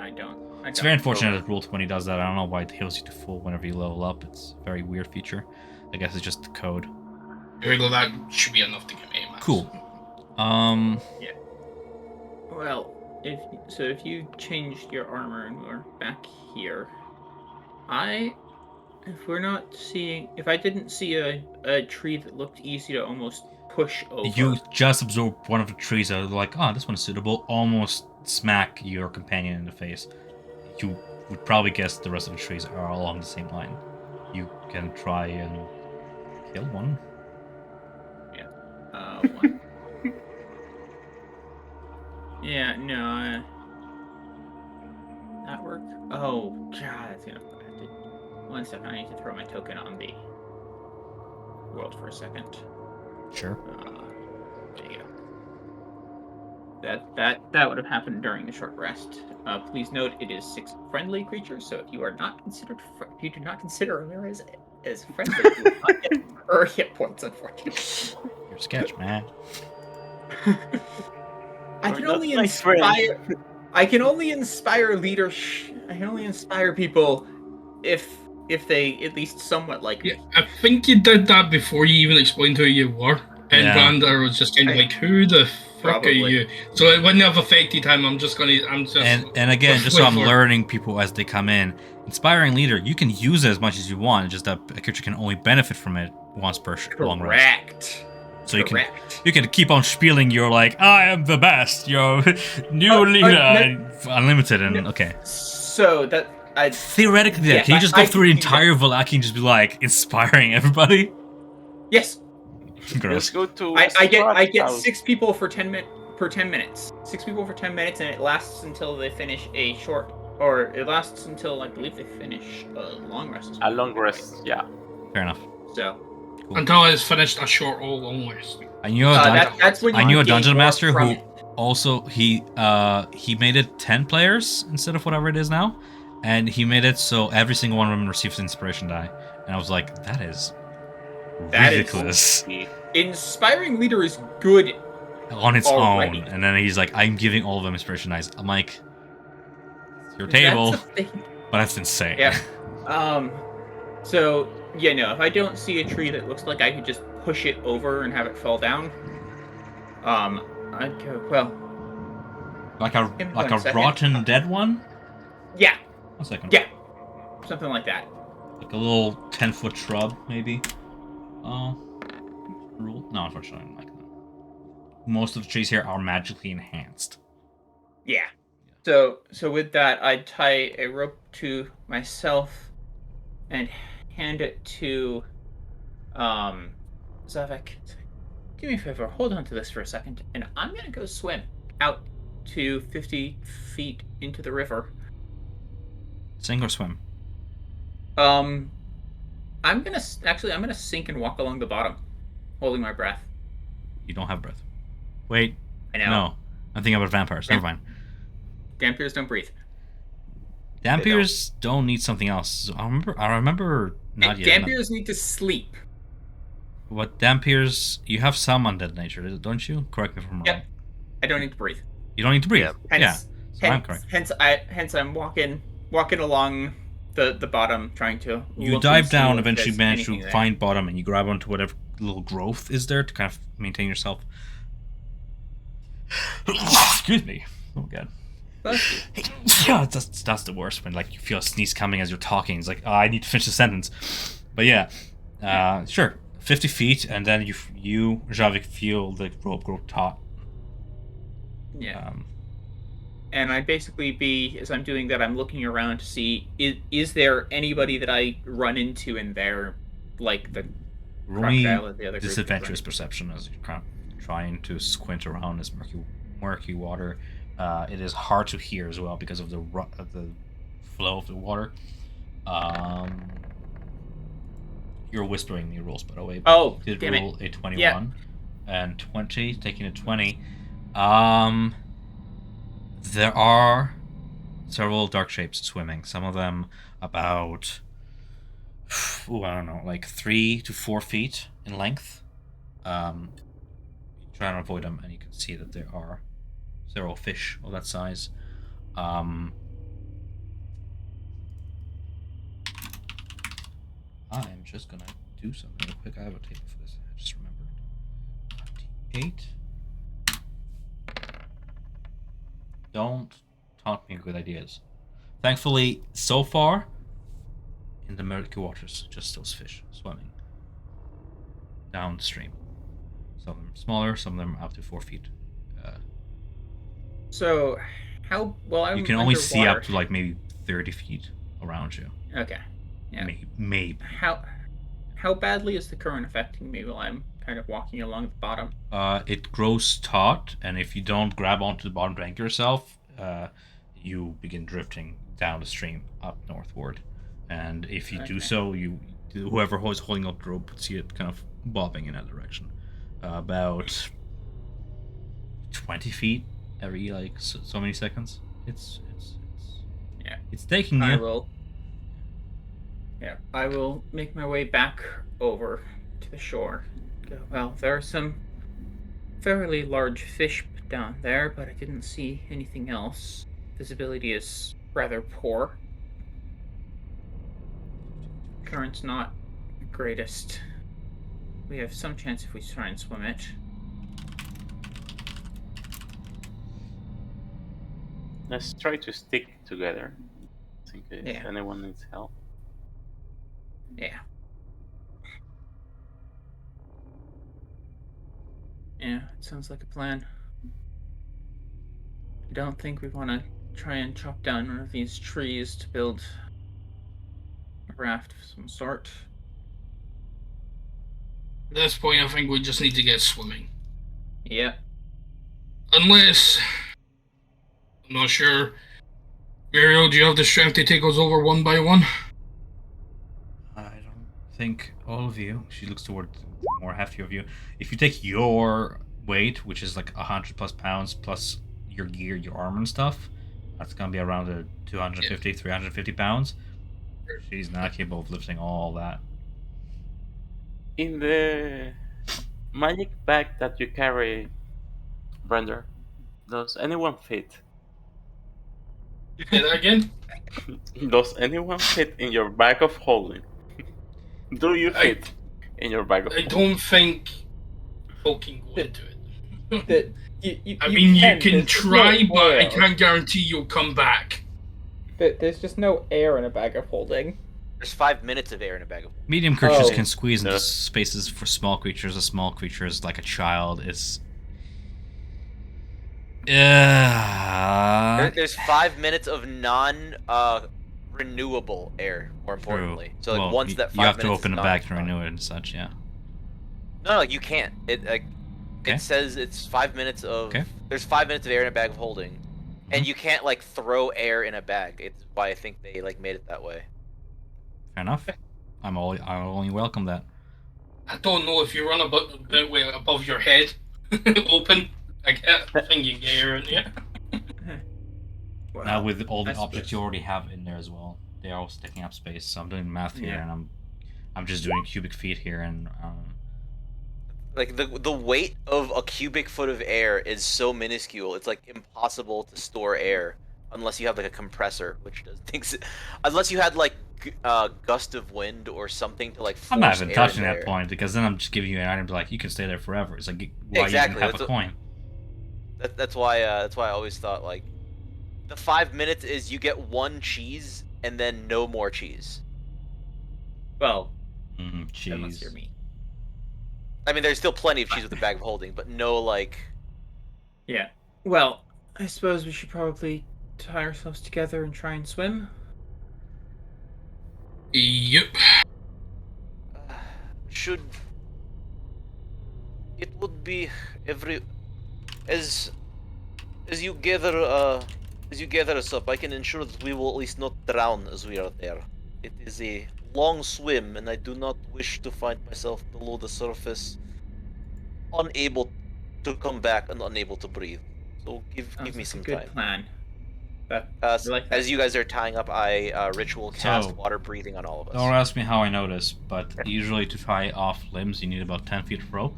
Speaker 1: I don't.
Speaker 2: It's very unfortunate that Rule 20 does that. I don't know why it heals you to full whenever you level up. It's a very weird feature. I guess it's just the code.
Speaker 4: There we go. That should be enough to get me a max.
Speaker 2: Cool.
Speaker 1: Well, if you changed your armor and we're back here, if I didn't see a tree that looked easy to almost push over.
Speaker 2: You just absorb one of the trees that are like, oh, this one is suitable, almost smack your companion in the face. You would probably guess the rest of the trees are along the same line. You can try and kill one.
Speaker 1: One. Yeah, no, that worked. Oh god, it's gonna have to. 1 second, I need to throw my token on the world for a second.
Speaker 2: Sure.
Speaker 1: There you go. That would have happened during the short rest. Please note it is 6 friendly creatures, so if you are not considered, if you do not consider Amira as friendly, you will not get her hit points, unfortunately.
Speaker 2: You're a sketch, man.
Speaker 1: I can only inspire. I can only inspire leadership. I can only inspire people if they at least somewhat like me.
Speaker 4: Yeah, I think you did that before you even explained who you were. And Brander was just kind of like, "Who the fuck are you?" So it wouldn't have affected him. I'm just.
Speaker 2: And again, just so I'm learning people as they come in. Inspiring leader, you can use it as much as you want. It's just that a creature can only benefit from it once per long rest.
Speaker 1: Correct.
Speaker 2: So you can keep on spieling your like, I am the best, your new leader, unlimited, and okay.
Speaker 1: So that
Speaker 2: theoretically, can you just go through the entire Vallaki and just be like inspiring everybody?
Speaker 1: Yes.
Speaker 6: Let's go to.
Speaker 1: I get 6 people for 10 minutes. 6 people for 10 minutes, and it lasts until they finish a short, or it lasts until I believe they finish a long rest.
Speaker 6: A long rest, yeah.
Speaker 2: Fair enough.
Speaker 1: So.
Speaker 4: Cool. Until it's finished a short or long rest.
Speaker 2: I knew a dungeon master who also he made it 10 players instead of whatever it is now, and he made it so every single one of them receives an inspiration die, and I was like, that is ridiculous.
Speaker 1: Inspiring leader is good
Speaker 2: on its
Speaker 1: already.
Speaker 2: own, and then he's like, I'm giving all of them inspiration dice. I'm like, it's your table, but that's insane.
Speaker 1: Yeah. So. Yeah, no, if I don't see a tree that looks like I could just push it over and have it fall down, I'd go, well...
Speaker 2: Like a rotten dead one?
Speaker 1: Yeah.
Speaker 2: 1 second.
Speaker 1: Yeah. Something like that.
Speaker 2: Like a little 10-foot shrub, maybe? Rule? No, unfortunately, I don't like that. Most of the trees here are magically enhanced.
Speaker 1: Yeah. So with that, I'd tie a rope to myself and hand it to Zavek. Do me a favor, hold on to this for a second, and I'm gonna go swim out to 50 feet into the river.
Speaker 2: Sink or swim?
Speaker 1: I'm gonna sink and walk along the bottom, holding my breath.
Speaker 2: You don't have breath. Wait.
Speaker 1: I know.
Speaker 2: No, I'm thinking about vampires. Never mind.
Speaker 1: Vampires don't breathe.
Speaker 2: Vampires don't need something else. I remember not yet.
Speaker 1: Vampires need to sleep.
Speaker 2: What vampires? You have some undead nature, don't you? Correct me if I'm wrong.
Speaker 1: Yep. I don't need to breathe.
Speaker 2: You don't need to breathe.
Speaker 1: Hence,
Speaker 2: So I'm correct.
Speaker 1: Hence I'm walking along the bottom, trying to.
Speaker 2: You dive down, eventually manage to find bottom, and you grab onto whatever little growth is there to kind of maintain yourself. Excuse me. Oh god. Yeah, that's the worst when like you feel a sneeze coming as you're talking. It's like, oh, I need to finish the sentence. But yeah, sure, 50 feet, and then you Javik feel the rope grow taut.
Speaker 1: Yeah. And I'd basically be, as I'm doing that, I'm looking around to see is there anybody that I run into in there, like the crocodile or the other.
Speaker 2: Disadvantageous perception as you're trying to squint around this murky water. It is hard to hear as well because of the flow of the water. You're whispering the rules, by the way.
Speaker 1: Oh,
Speaker 2: did
Speaker 1: damn
Speaker 2: roll
Speaker 1: it.
Speaker 2: A 21
Speaker 1: yeah.
Speaker 2: And 20, taking a 20. There are several dark shapes swimming. Some of them about, I don't know, like 3 to 4 feet in length. You try and avoid them, and you can see that there are several fish of that size. I'm just gonna do something real quick. I have a table for this. I just remembered. 8. Don't taunt me with ideas. Thankfully, so far, in the murky waters, just those fish swimming downstream. Some of them smaller, some of them up to 4 feet.
Speaker 1: So, how well? I'm
Speaker 2: You can only see up
Speaker 1: underwater.
Speaker 2: to like maybe 30 feet around you.
Speaker 1: Okay. Yeah.
Speaker 2: Maybe.
Speaker 1: How badly is the current affecting me while I'm kind of walking along the bottom?
Speaker 2: It grows taut, and if you don't grab onto the bottom to anchor yourself, you begin drifting down the stream up northward. And if you do
Speaker 1: Okay.
Speaker 2: so, whoever is holding up the rope would see it kind of bobbing in that direction. About 20 feet every like so many seconds.
Speaker 1: Yeah.
Speaker 2: It's taking
Speaker 1: I
Speaker 2: you.
Speaker 1: will. Yeah, I will make my way back over to the shore. Go, well, there are some fairly large fish down there, but I didn't see anything else. Visibility is rather poor. Current's not the greatest. We have some chance if we try and swim it.
Speaker 6: Let's try to stick together, in case
Speaker 1: Yeah.
Speaker 6: anyone needs help.
Speaker 1: Yeah. Yeah, it sounds like a plan. I don't think we want to try and chop down one of these trees to build a raft of some sort.
Speaker 4: At this point, I think we just need to get swimming.
Speaker 1: Yep.
Speaker 4: Unless, I'm not sure. Muriel, do you have the strength to take us over one by one?
Speaker 2: I don't think all of you. She looks toward the more hefty of you. If you take your weight, which is like 100+ pounds plus your gear, your armor and stuff, that's gonna be around 250, 350 pounds. She's not capable of lifting all that.
Speaker 6: In the magic bag that you carry, Brender, does anyone fit?
Speaker 4: Say that again?
Speaker 6: Does anyone fit in your bag of holding? Do you fit in your bag of
Speaker 4: I
Speaker 6: holding?
Speaker 4: don't think folk can go into it.
Speaker 1: That
Speaker 4: I mean, you can
Speaker 1: there's just
Speaker 4: try,
Speaker 1: no
Speaker 4: but I
Speaker 1: air.
Speaker 4: can't guarantee you'll come back.
Speaker 1: There's just no air in a bag of holding.
Speaker 5: There's 5 minutes of air in a bag of.
Speaker 2: Medium creatures
Speaker 1: Oh.
Speaker 2: can squeeze into
Speaker 6: Yeah.
Speaker 2: spaces for small creatures. A small creature is like a child. It's.
Speaker 5: There's 5 minutes of non renewable air. More importantly, so like
Speaker 2: well,
Speaker 5: once
Speaker 2: you,
Speaker 5: that 5
Speaker 2: you have to
Speaker 5: minutes
Speaker 2: open
Speaker 5: is
Speaker 2: the
Speaker 5: gone,
Speaker 2: bag
Speaker 5: it's
Speaker 2: to
Speaker 5: gone.
Speaker 2: renew it and such. Yeah.
Speaker 5: No, you can't.
Speaker 2: Okay.
Speaker 5: It says it's 5 minutes of.
Speaker 2: Okay.
Speaker 5: There's 5 minutes of air in a bag of holding, and
Speaker 2: Mhm.
Speaker 5: you can't like throw air in a bag. It's why I think they like made it that way.
Speaker 2: Fair enough. I'll only welcome that.
Speaker 4: I don't know if you run a bit way above your head, open. I think you can get air in there.
Speaker 1: Well,
Speaker 2: Now with all the
Speaker 1: I
Speaker 2: objects
Speaker 1: suppose.
Speaker 2: you already have in there as well, they are also taking up space. So I'm doing math here,
Speaker 1: Yeah.
Speaker 2: and I'm just doing cubic feet here, and
Speaker 5: Like the weight of a cubic foot of air is so minuscule. It's like impossible to store air unless you have like a compressor, which does things. Unless you had like gust of wind or something to like force
Speaker 2: I'm not even
Speaker 5: air
Speaker 2: touching
Speaker 5: in
Speaker 2: that
Speaker 5: there.
Speaker 2: point because then I'm just giving you an item to like you can stay there forever. It's like why
Speaker 5: Exactly,
Speaker 2: even have
Speaker 5: that's
Speaker 2: a coin?
Speaker 5: That's why I always thought like the 5 minutes is you get one cheese and then no more cheese.
Speaker 1: Well, unless you're
Speaker 2: Cheese.
Speaker 1: me.
Speaker 5: I mean, there's still plenty of cheese with the bag of holding, but no like.
Speaker 1: Yeah. Well, I suppose we should probably tie ourselves together and try and swim.
Speaker 4: Yep.
Speaker 5: Should it would be every as you gather us up, I can ensure that we will at least not drown as we are there. It is a long swim, and I do not wish to find myself below the surface, unable to come back and unable to breathe. So give
Speaker 1: Sounds
Speaker 5: me
Speaker 1: like
Speaker 5: some
Speaker 1: a good
Speaker 5: time.
Speaker 1: plan. I like that.
Speaker 5: As you guys are tying up, I ritual cast
Speaker 2: So-
Speaker 5: water breathing on all of us.
Speaker 2: Don't ask me how I know this, but usually to tie off limbs, you need about 10 feet of rope.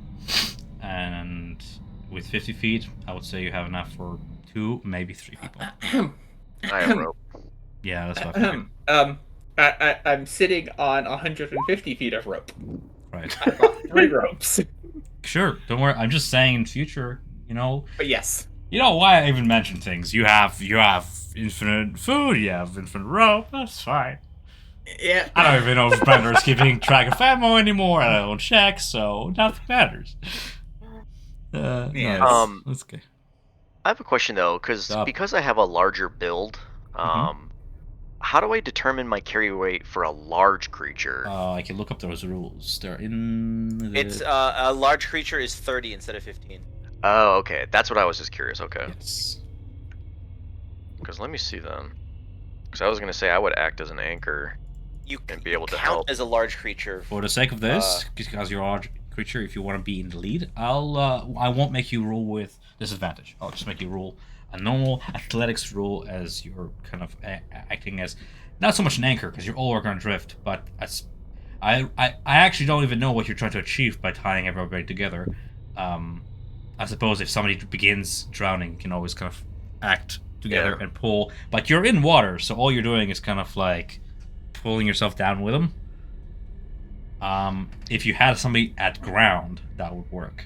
Speaker 2: And with 50 feet, I would say you have enough for 2, maybe 3 people.
Speaker 3: I have rope.
Speaker 2: Yeah, that's what I figured.
Speaker 1: I'm sitting on 150 feet of rope.
Speaker 2: Right.
Speaker 1: I bought 3 ropes.
Speaker 2: Sure, don't worry. I'm just saying in future,
Speaker 1: But yes.
Speaker 2: you know why I even mention things. You have infinite food, you have infinite rope, that's fine.
Speaker 1: Yeah.
Speaker 2: I don't even know if Brander's keeping track of ammo anymore. I don't check, so nothing matters.
Speaker 1: Yes.
Speaker 2: No, that's okay.
Speaker 3: I have a question though,
Speaker 2: Stop.
Speaker 3: because I have a larger build,
Speaker 2: Mhm.
Speaker 3: how do I determine my carry weight for a large creature?
Speaker 2: I can look up those rules. They're in the...
Speaker 5: It's a large creature is 30 instead of 15.
Speaker 3: Oh, okay. That's what I was just curious. Okay.
Speaker 2: Yes.
Speaker 3: Because let me see then. Because I was gonna say I would act as an anchor.
Speaker 5: You
Speaker 3: And be
Speaker 5: you
Speaker 3: able to
Speaker 5: count
Speaker 3: help.
Speaker 5: as a large creature.
Speaker 2: For the sake of this, because you're a large creature, if you want to be in the lead, I won't make you roll with disadvantage. I'll just make you roll a normal athletics roll as you're kind of acting as not so much an anchor because you're all are going to drift, but as I actually don't even know what you're trying to achieve by tying everybody together. I suppose if somebody begins drowning, you can always kind of act together
Speaker 3: Yeah.
Speaker 2: and pull, but you're in water, so all you're doing is kind of like pulling yourself down with them. If you had somebody at ground, that would work.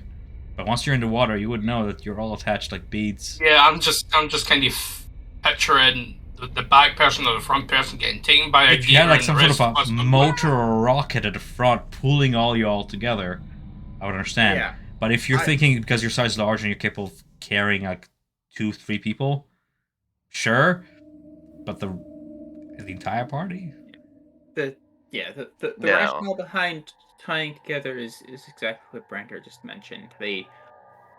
Speaker 2: But once you're in the water, you would know that you're all attached like beads.
Speaker 4: Yeah, I'm just kind of picturing the back person or the front person getting taken by a
Speaker 2: If you had
Speaker 4: gear
Speaker 2: like
Speaker 4: and
Speaker 2: some
Speaker 4: the
Speaker 2: sort
Speaker 4: rest
Speaker 2: of
Speaker 4: us
Speaker 2: a
Speaker 4: going,
Speaker 2: motor or a rocket at the front pulling you all together, I would understand.
Speaker 1: Yeah.
Speaker 2: But if you're thinking because your size is large and you're capable of carrying like 2-3 people, sure. But the entire party?
Speaker 1: The
Speaker 3: Yeah.
Speaker 1: rationale behind tying together is exactly what Brander just mentioned. We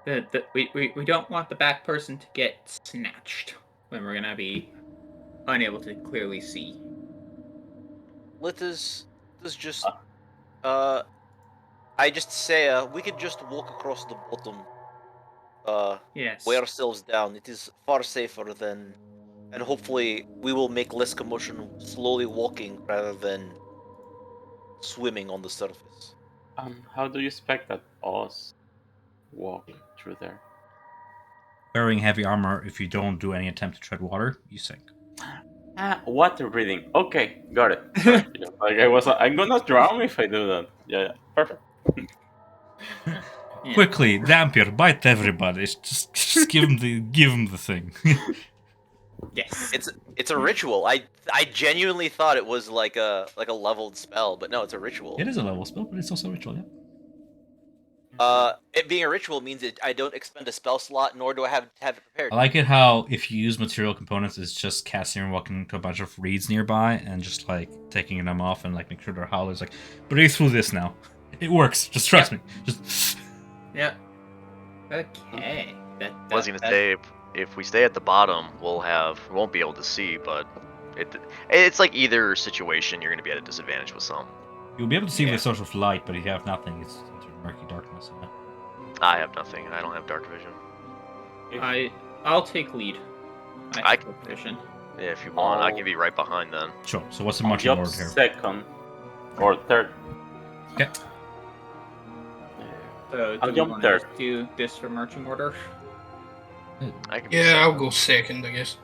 Speaker 1: don't want the back person to get snatched when we're gonna be unable to clearly see.
Speaker 5: Let us just I just say we could just walk across the bottom,
Speaker 1: Yes.
Speaker 5: weigh ourselves down. It is far safer than, and hopefully we will make less commotion slowly walking rather than swimming on the surface.
Speaker 6: How do you expect that us walk through there?
Speaker 2: Wearing heavy armor, if you don't do any attempt to tread water, you sink.
Speaker 6: Water breathing. Okay, got it. Sorry. Yeah, I'm gonna drown if I do that. Yeah, perfect.
Speaker 1: Yeah.
Speaker 2: Quickly, Dampier, bite everybody. Just give him the thing.
Speaker 1: Yes.
Speaker 5: It's a ritual. I genuinely thought it was like a leveled spell, but no, it's a ritual.
Speaker 2: It is a level spell, but it's also a ritual, yeah.
Speaker 5: It being a ritual means I don't expend a spell slot, nor do I have to have it prepared.
Speaker 2: I like it how if you use material components, it's just casting and walking to a bunch of reeds nearby and just like taking them off and like make sure they're hollow. It's like, breathe through this now. It works. Just trust me. Just
Speaker 1: Yeah. Okay.
Speaker 3: I was gonna say if we stay at the bottom, we won't be able to see, but it's like either situation you're gonna be at a disadvantage with some.
Speaker 2: you'll be able to see
Speaker 1: Yeah.
Speaker 2: with a source of light, but if you have nothing, it's into murky darkness. Yeah.
Speaker 3: I have nothing. I don't have dark vision.
Speaker 1: I'll take lead.
Speaker 3: I
Speaker 1: have
Speaker 3: can-
Speaker 1: vision.
Speaker 3: Yeah, if you want, I can be right behind then.
Speaker 2: Sure. So what's the
Speaker 6: I'll
Speaker 2: marching
Speaker 6: jump
Speaker 2: order here?
Speaker 6: second or third.
Speaker 2: Okay.
Speaker 1: So
Speaker 6: I'll
Speaker 1: do we
Speaker 6: jump
Speaker 1: want
Speaker 6: third.
Speaker 1: to do this for marching order?
Speaker 3: I can be
Speaker 4: Yeah, I'll
Speaker 3: second.
Speaker 4: go second, I guess.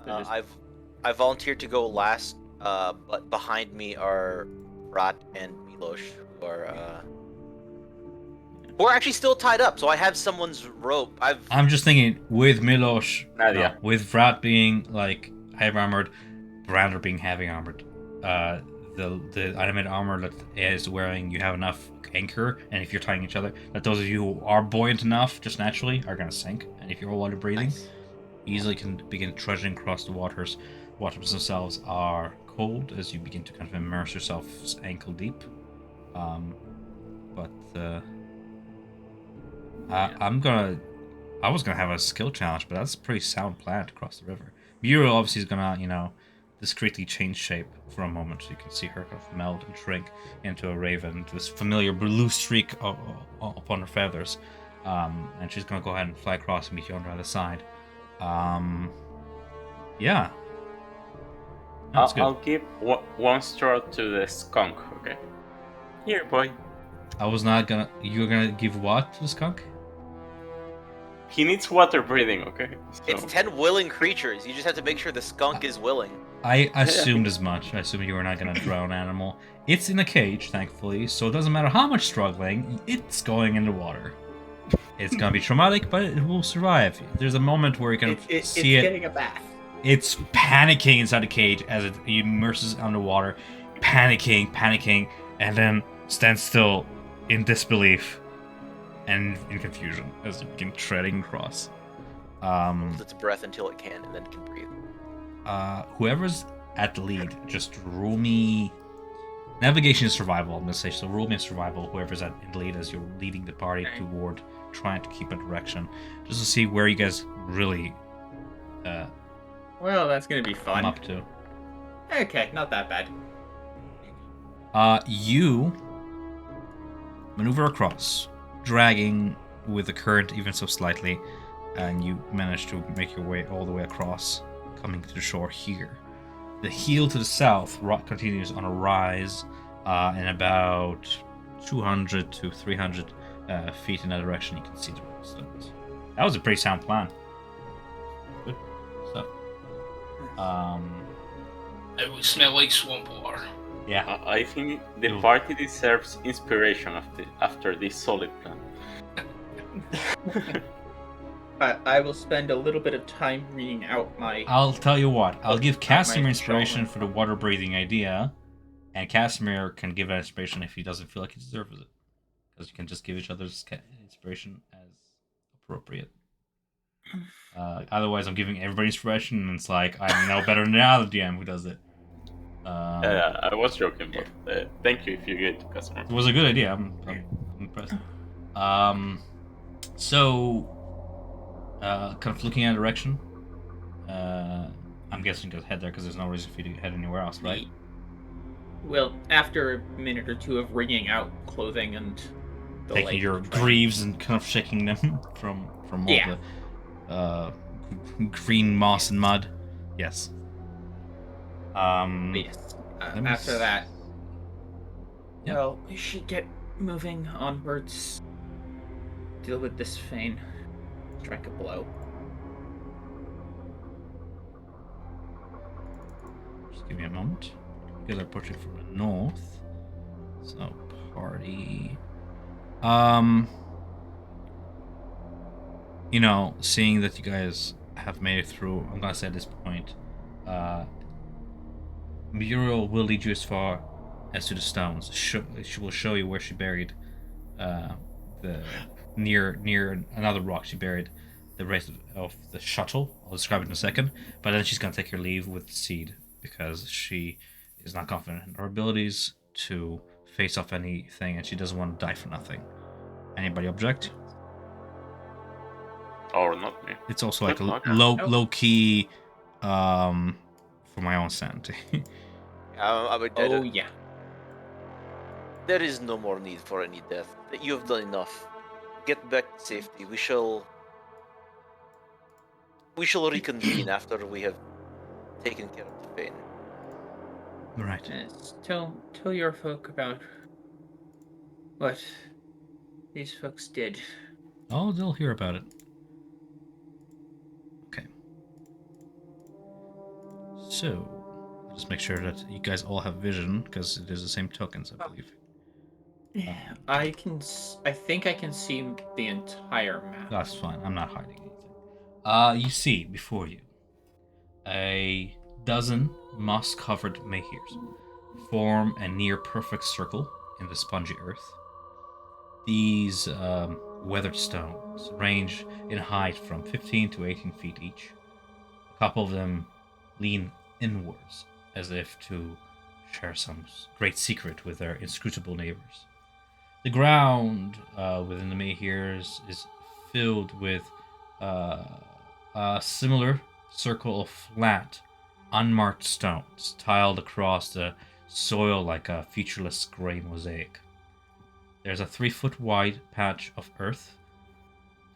Speaker 5: I volunteered to go last, but behind me are Rat and Milosh, who are actually still tied up. So I have someone's rope.
Speaker 2: I'm just thinking with Milosh,
Speaker 6: Nadia.
Speaker 2: with Vrat being like heavy armored, Brander being heavy armored, the animated armor that is wearing, you have enough anchor, and if you're tying each other, that those of you who are buoyant enough, just naturally, are gonna sink. And if you're water breathing,
Speaker 5: Nice.
Speaker 2: easily can begin trudging across the waters. Waters themselves are cold as you begin to kind of immerse yourself ankle deep. I was gonna have a skill challenge, but that's a pretty sound plan to cross the river. Muriel obviously is gonna, discreetly change shape for a moment, so you can see her kind of meld and shrink into a raven, this familiar blue streak upon her feathers. And she's gonna go ahead and fly across and meet you on the other side. Yeah. That's good.
Speaker 6: I'll give one straw to the skunk, okay? Here, boy.
Speaker 2: I was not gonna. You're gonna give what to the skunk?
Speaker 6: He needs water breathing, okay?
Speaker 5: It's 10 willing creatures. You just have to make sure the skunk is willing.
Speaker 2: I assumed as much. I assumed you were not gonna drown animal. It's in a cage, thankfully, so it doesn't matter how much struggling. It's going in the water. It's gonna be traumatic, but it will survive. There's a moment where you can
Speaker 1: It's
Speaker 2: see it.
Speaker 1: getting a bath.
Speaker 2: It's panicking inside the cage as it immerses underwater, panicking, and then stands still in disbelief and in confusion as it begins treading across.
Speaker 5: Holds its breath until it can, and then can breathe.
Speaker 2: Whoever's at the lead, just roll me. Navigation is survival, I'm gonna say. So roll me a survival. Whoever's in the lead as you're leading the party toward trying to keep a direction, just to see where you guys really
Speaker 1: Well, that's gonna be
Speaker 2: come
Speaker 1: fun.
Speaker 2: up to.
Speaker 1: Okay, not that bad.
Speaker 2: You maneuver across, dragging with the current even so slightly, and you manage to make your way all the way across, coming to the shore here. The heel to the south continues on a rise, in about 200 to 300 feet in that direction. You can see the stones. That was a pretty sound plan. Good stuff.
Speaker 4: It would smell like swamp water.
Speaker 2: Yeah.
Speaker 6: I think the party deserves inspiration after this solid plan.
Speaker 1: I will spend a little bit of time reading out my.
Speaker 2: I'll tell you what. I'll give Casimir
Speaker 1: my
Speaker 2: inspiration
Speaker 1: shaman.
Speaker 2: for the water breathing idea, and Casimir can give that inspiration if he doesn't feel like he deserves it, because you can just give each other's inspiration as appropriate. Otherwise, I'm giving everybody inspiration, and it's like I know better than the other DM who does it.
Speaker 6: I was joking, but thank you if you get to customer.
Speaker 2: It was a good idea. I'm impressed. So, kind of looking at a direction. I'm guessing just head there because there's no reason for you to head anywhere else, right?
Speaker 1: Well, after a minute or two of wringing out clothing and the
Speaker 2: Taking
Speaker 1: like,
Speaker 2: your greaves and kind of shaking them from all
Speaker 1: Yeah.
Speaker 2: the green moss and mud. Yes.
Speaker 1: Yes.
Speaker 2: Let me
Speaker 1: After
Speaker 2: s-
Speaker 1: that,
Speaker 2: Yeah.
Speaker 1: well, we should get moving onwards. Deal with this Fane. Strike a blow.
Speaker 2: Just give me a moment. You guys are approaching from the north. So party. You know, seeing that you guys have made it through, I'm gonna say at this point, Muriel will lead you as far as to the stones. She will show you where she buried, the near another rock. She buried the rest of the shuttle. I'll describe it in a second. But then she's gonna take her leave with Seed because she is not confident in her abilities to face off anything, and she doesn't want to die for nothing. Anybody object?
Speaker 6: Or not me.
Speaker 2: It's also like a
Speaker 6: Nope.
Speaker 2: low key, for my own sanity.
Speaker 1: Oh yeah.
Speaker 5: There is no more need for any death. You have done enough. Get back to safety. We shall reconvene after we have taken care of the Fane.
Speaker 2: Right.
Speaker 1: Yes, tell your folk about what these folks did.
Speaker 2: Oh, they'll hear about it. Okay. So, just make sure that you guys all have vision, because it is the same tokens, I believe.
Speaker 1: I think I can see the entire map.
Speaker 2: That's fine. I'm not hiding anything. You see before you a dozen moss-covered mahirs form a near-perfect circle in the spongy earth. These weathered stones range in height from 15 to 18 feet each. A couple of them lean inwards as if to share some great secret with their inscrutable neighbors. The ground within the mahirs is filled with a similar circle of flat, unmarked stones tiled across the soil like a featureless gray mosaic. There's a 3-foot wide patch of earth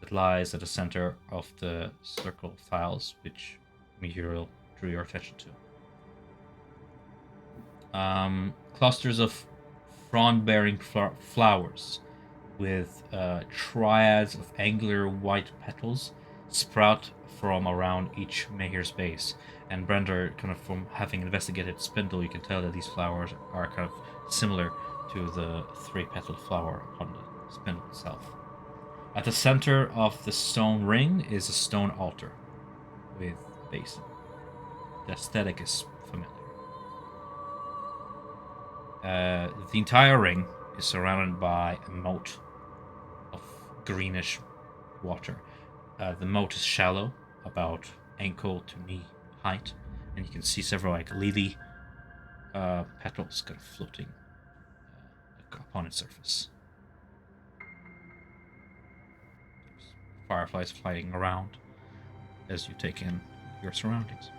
Speaker 2: It lies at the center of the circle of tiles, which Muriel drew your attention to. Clusters of frond-bearing flowers with triads of angular white petals sprout from around each Mahir's base. And Brender, kind of from having investigated Spindle, you can tell that these flowers are kind of similar to the three-petaled flower on the spindle itself. At the center of the stone ring is a stone altar with a basin. The aesthetic is familiar. The entire ring is surrounded by a moat of greenish water. The moat is shallow, about ankle to knee height, and you can see several lily petals kind of floating upon its surface. There's fireflies flying around as you take in your surroundings.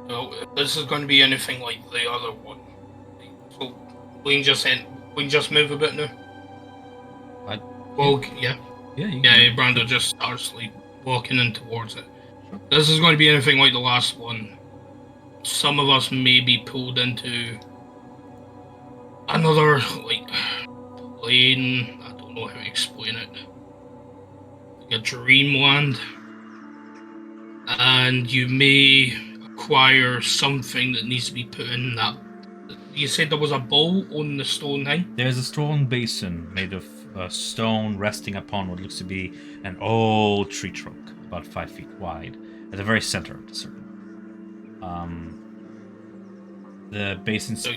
Speaker 4: So if this is going to be anything like the other one, so we can just move a bit now. Yeah.
Speaker 2: Yeah,
Speaker 4: Brando just starts like walking in towards it. This is going to be anything like the last one. Some of us may be pulled into another like plane. I don't know how to explain it. Like a dreamland, and you may acquire something that needs to be put in that. You said there was a bowl on the stone thing?
Speaker 2: There's a stone basin made of stone resting upon what looks to be an old tree trunk, about 5 feet wide, at the very center of the circle. The basin's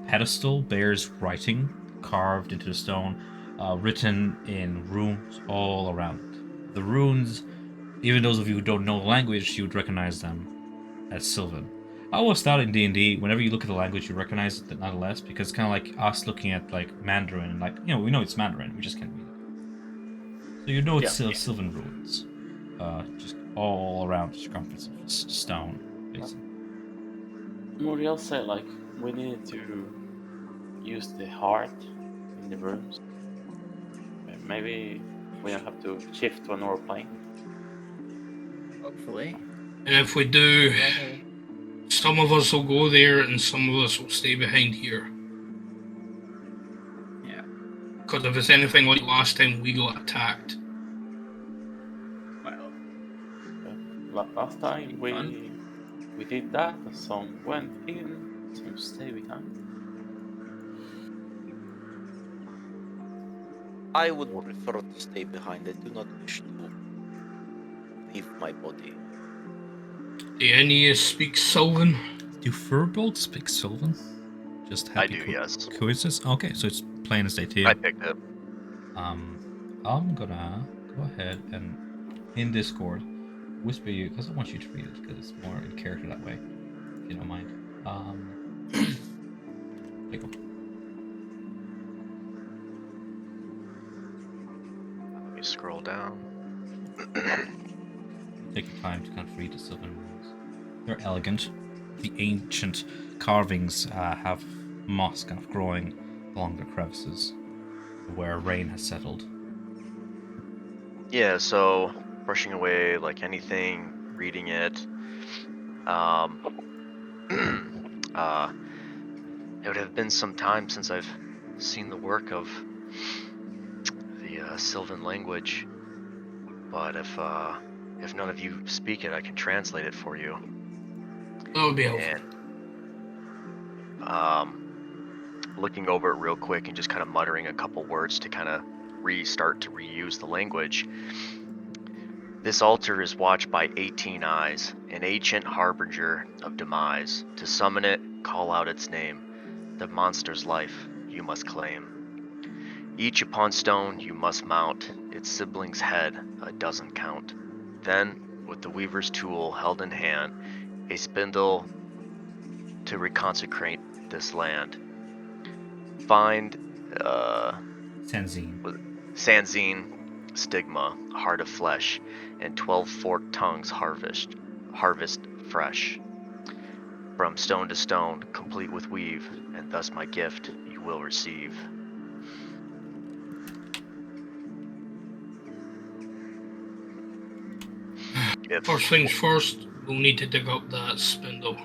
Speaker 2: pedestal bears writing carved into the stone, written in runes all around it. The runes, even those of you who don't know the language, you would recognize them as Sylvan. I always thought in D&D, whenever you look at the language, you recognize it nonetheless, because it's kind of like us looking at like Mandarin, and like, we know it's Mandarin, we just can't read it. So you know it's Sylvan runes, just all around the circumference of this stone basin.
Speaker 6: Muriel said, like, we needed to use the heart in the rooms. Maybe we don't have to shift to another plane.
Speaker 1: Hopefully.
Speaker 4: And if we do, some of us will go there and some of us will stay behind here.
Speaker 1: Yeah.
Speaker 4: Because if it's anything like last time, we got attacked.
Speaker 6: Well, last time we did that, some went in, some stayed behind.
Speaker 5: I would prefer to stay behind. I do not wish to leave my body.
Speaker 4: Do any of you speak Sylvan?
Speaker 2: Do Furbolt speak Sylvan? Just happy
Speaker 3: I do, yes.
Speaker 2: coincidence? Okay, so it's plain as day to you.
Speaker 3: I picked it.
Speaker 2: I'm gonna go ahead and in Discord whisper you, because I want you to read it because it's more in character that way, if you don't mind. There you go.
Speaker 3: Let me scroll down.
Speaker 2: Take your time to kind of read the Sylvan runes. They're elegant. The ancient carvings have moss kind of growing along the crevices where rain has settled.
Speaker 3: Yeah, so brushing away like anything, reading it. It would have been some time since I've seen the work of the Sylvan language, but if none of you speak it, I can translate it for you.
Speaker 4: That would be helpful.
Speaker 3: And looking over it real quick and just kind of muttering a couple words to kind of restart to reuse the language. This altar is watched by 18 eyes, an ancient harbinger of demise. To summon it, call out its name. The monster's life you must claim. Each upon stone you must mount, its sibling's head a dozen count. Then, with the weaver's tool held in hand, a spindle to reconsecrate this land. Find Sanzine, stigma, heart of flesh, and 12 forked tongues harvest fresh. From stone to stone, complete with weave, and thus my gift you will receive. If
Speaker 4: First things first, we'll need to dig up that spindle.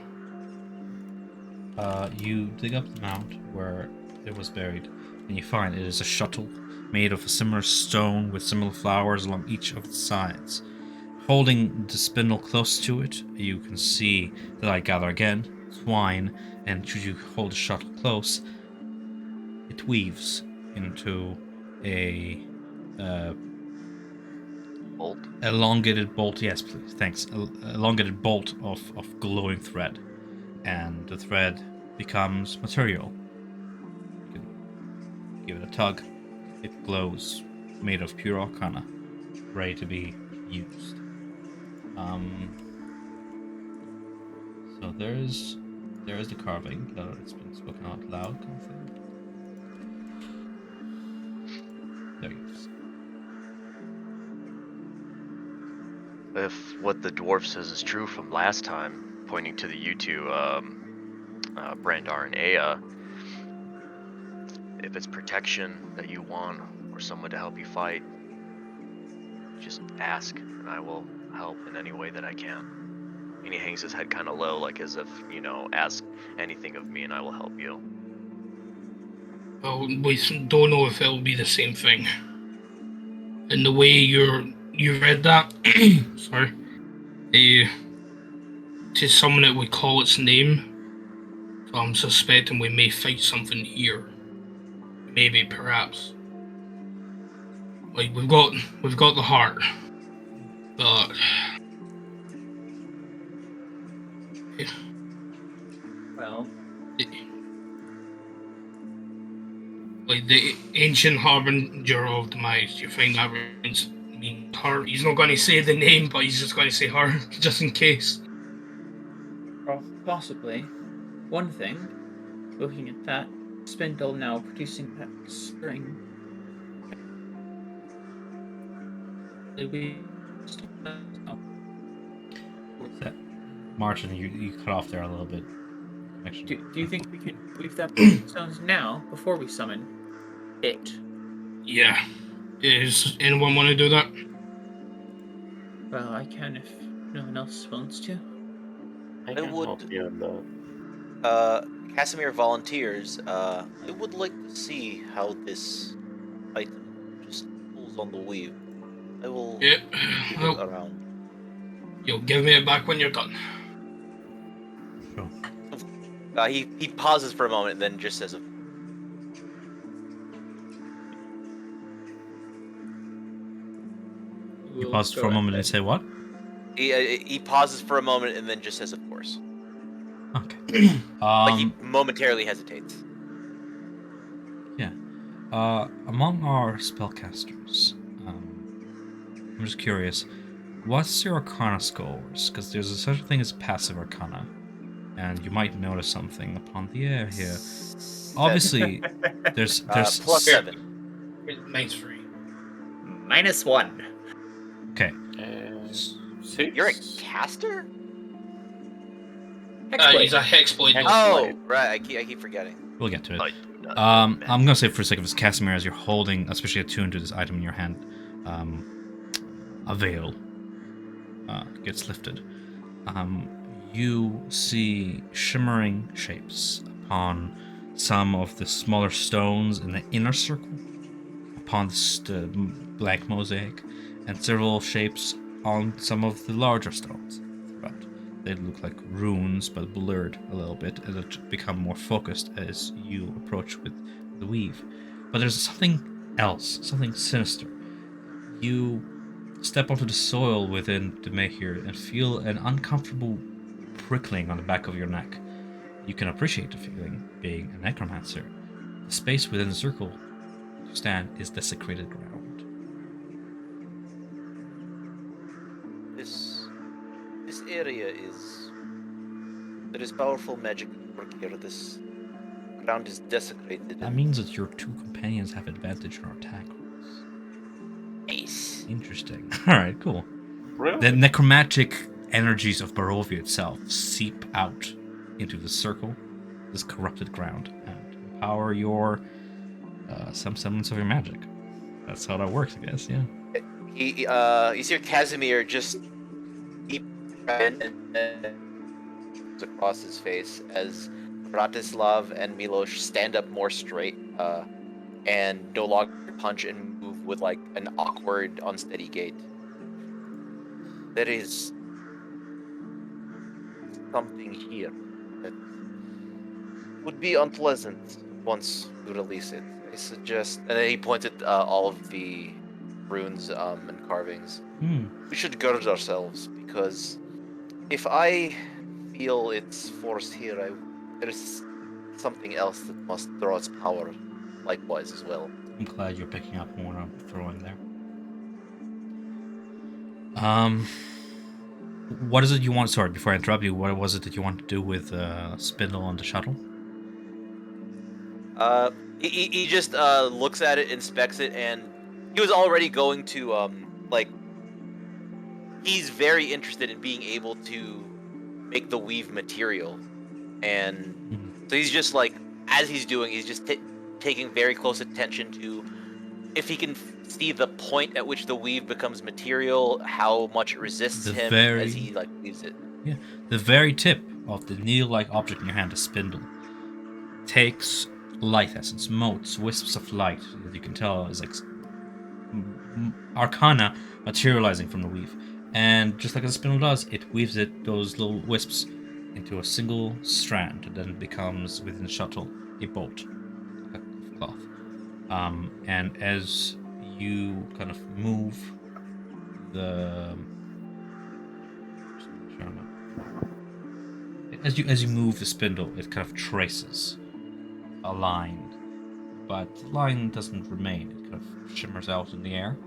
Speaker 2: You dig up the mount where it was buried, and you find it is a shuttle made of a similar stone with similar flowers along each of its sides. Holding the spindle close to it, you can see that I gather again twine, and should you hold the shuttle close, it weaves into a
Speaker 3: bolt,
Speaker 2: elongated bolt. Yes, please. Thanks. Elongated bolt of glowing thread, and the thread becomes material. You can give it a tug. It glows, made of pure arcana, ready to be used. So there's the carving. It's been spoken out loud, kind of thing. There you go.
Speaker 3: if what the dwarf says is true from last time, pointing to the you two, Brandar and Aya, if it's protection that you want or someone to help you fight, just ask and I will help in any way that I can. And he hangs his head kind of low, like as if, ask anything of me and I will help you.
Speaker 4: Well, we don't know if it'll be the same thing. And the way you read that, sorry, to someone that would call its name, so I'm suspecting we may fight something here. Maybe, perhaps. Like we've got the heart, but
Speaker 1: Well,
Speaker 4: like the ancient harbinger of demise. Do you think that means her? He's not going to say the name, but he's just going to say her, just in case.
Speaker 1: possibly. One thing, looking at that spindle now producing that string, we
Speaker 2: Martin, you cut off there a little bit.
Speaker 1: do you think we can weave that stones now before we summon it?
Speaker 4: Yeah. Does anyone want to do that?
Speaker 1: Well, I can if no one else wants to.
Speaker 6: I
Speaker 5: I
Speaker 6: can
Speaker 5: would-
Speaker 6: help you on that.
Speaker 5: Casimir volunteers. I would like to see how this item just pulls on the weave. I will
Speaker 4: Yeah.
Speaker 5: leave
Speaker 4: Well,
Speaker 5: it around.
Speaker 4: you'll give me it back when you're done.
Speaker 2: Sure.
Speaker 5: He pauses for a moment and then just says,
Speaker 2: You
Speaker 1: We'll
Speaker 2: paused
Speaker 1: go
Speaker 2: for a moment
Speaker 1: ahead.
Speaker 2: and say what?
Speaker 5: he pauses for a moment and then just says, "Of course."
Speaker 2: Okay.
Speaker 5: Like he momentarily hesitates.
Speaker 2: Yeah. Among our spellcasters, I'm just curious, what's your Arcana scores? Because there's such a thing as passive Arcana, and you might notice something upon the air here. Obviously, there's
Speaker 5: plus 7.
Speaker 4: Mine's free.
Speaker 1: -1.
Speaker 2: Okay.
Speaker 6: 6?
Speaker 5: You're a caster?
Speaker 4: He's a hexblade.
Speaker 6: Hex-
Speaker 5: Oh, right. I keep forgetting.
Speaker 2: We'll get to it.
Speaker 3: I do not
Speaker 2: I'm
Speaker 3: know,
Speaker 2: gonna say for a second, as Casimir, as you're holding, especially attuned to this item in your hand, a veil gets lifted. You see shimmering shapes upon some of the smaller stones in the inner circle, upon the blank mosaic, and several shapes on some of the larger stones throughout. They look like runes, but blurred a little bit, as it become more focused as you approach with the weave. But there's something else, something sinister. You step onto the soil within the Mahir and feel an uncomfortable prickling on the back of your neck. You can appreciate the feeling, being a necromancer. The space within the circle you stand is desecrated ground.
Speaker 5: This area is. There is powerful magic at work here. This ground is desecrated.
Speaker 2: That means that your two companions have advantage on our attack rolls.
Speaker 5: Ace.
Speaker 2: Interesting. Alright, cool.
Speaker 6: Really?
Speaker 2: The necromantic energies of Barovia itself seep out into the circle, this corrupted ground, and empower your some semblance of your magic. That's how that works, I guess. Yeah.
Speaker 5: You see Casimir just deep and across his face as Bratislav and Milos stand up more straight, and no longer punch and move with like an awkward, unsteady gait. There is something here that would be unpleasant once you release it. I suggest, and then he points at all of the runes and carvings. We should guard ourselves because if I feel its force here, there's something else that must draw its power likewise as well.
Speaker 2: I'm glad you're picking up on what I'm throwing there. What is it you want? Sorry, before I interrupt you, what was it that you want to do with Spindle on the shuttle?
Speaker 5: He just looks at it, inspects it, and he was already going to like. He's very interested in being able to make the weave material, and so he's just like, as he's doing, he's just taking very close attention to if he can see the point at which the weave becomes material, how much it resists him as he like weaves it.
Speaker 2: Yeah, the very tip of the needle-like object in your hand, the spindle, takes light essence, motes, wisps of light that you can tell is like arcana materializing from the weave. And just like a spindle does, it weaves those little wisps into a single strand that then becomes within the shuttle a bolt of cloth. And as you kind of move as you move the spindle, it kind of traces a line, but the line doesn't remain. It kind of shimmers out in the air.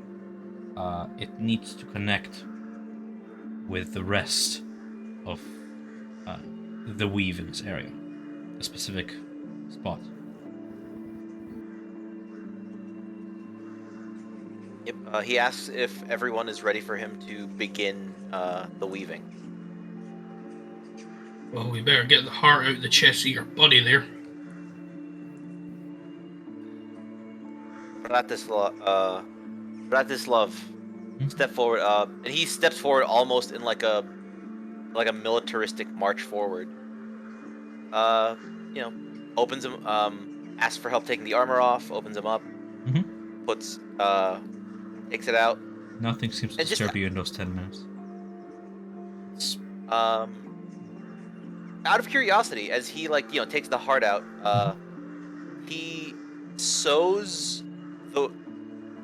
Speaker 2: It needs to connect with the rest of the weave in this area, a specific spot.
Speaker 5: Yep. He asks if everyone is ready for him to begin the weaving.
Speaker 4: Well, we better get the heart out of the chest of your body there.
Speaker 5: Bratislav, step forward. And he steps forward almost in like a militaristic march forward. Opens him. Asks for help taking the armor off. Opens him up. Puts. Takes it out.
Speaker 2: Nothing seems to disturb you in those 10 minutes.
Speaker 5: Out of curiosity, as he takes the heart out, he sews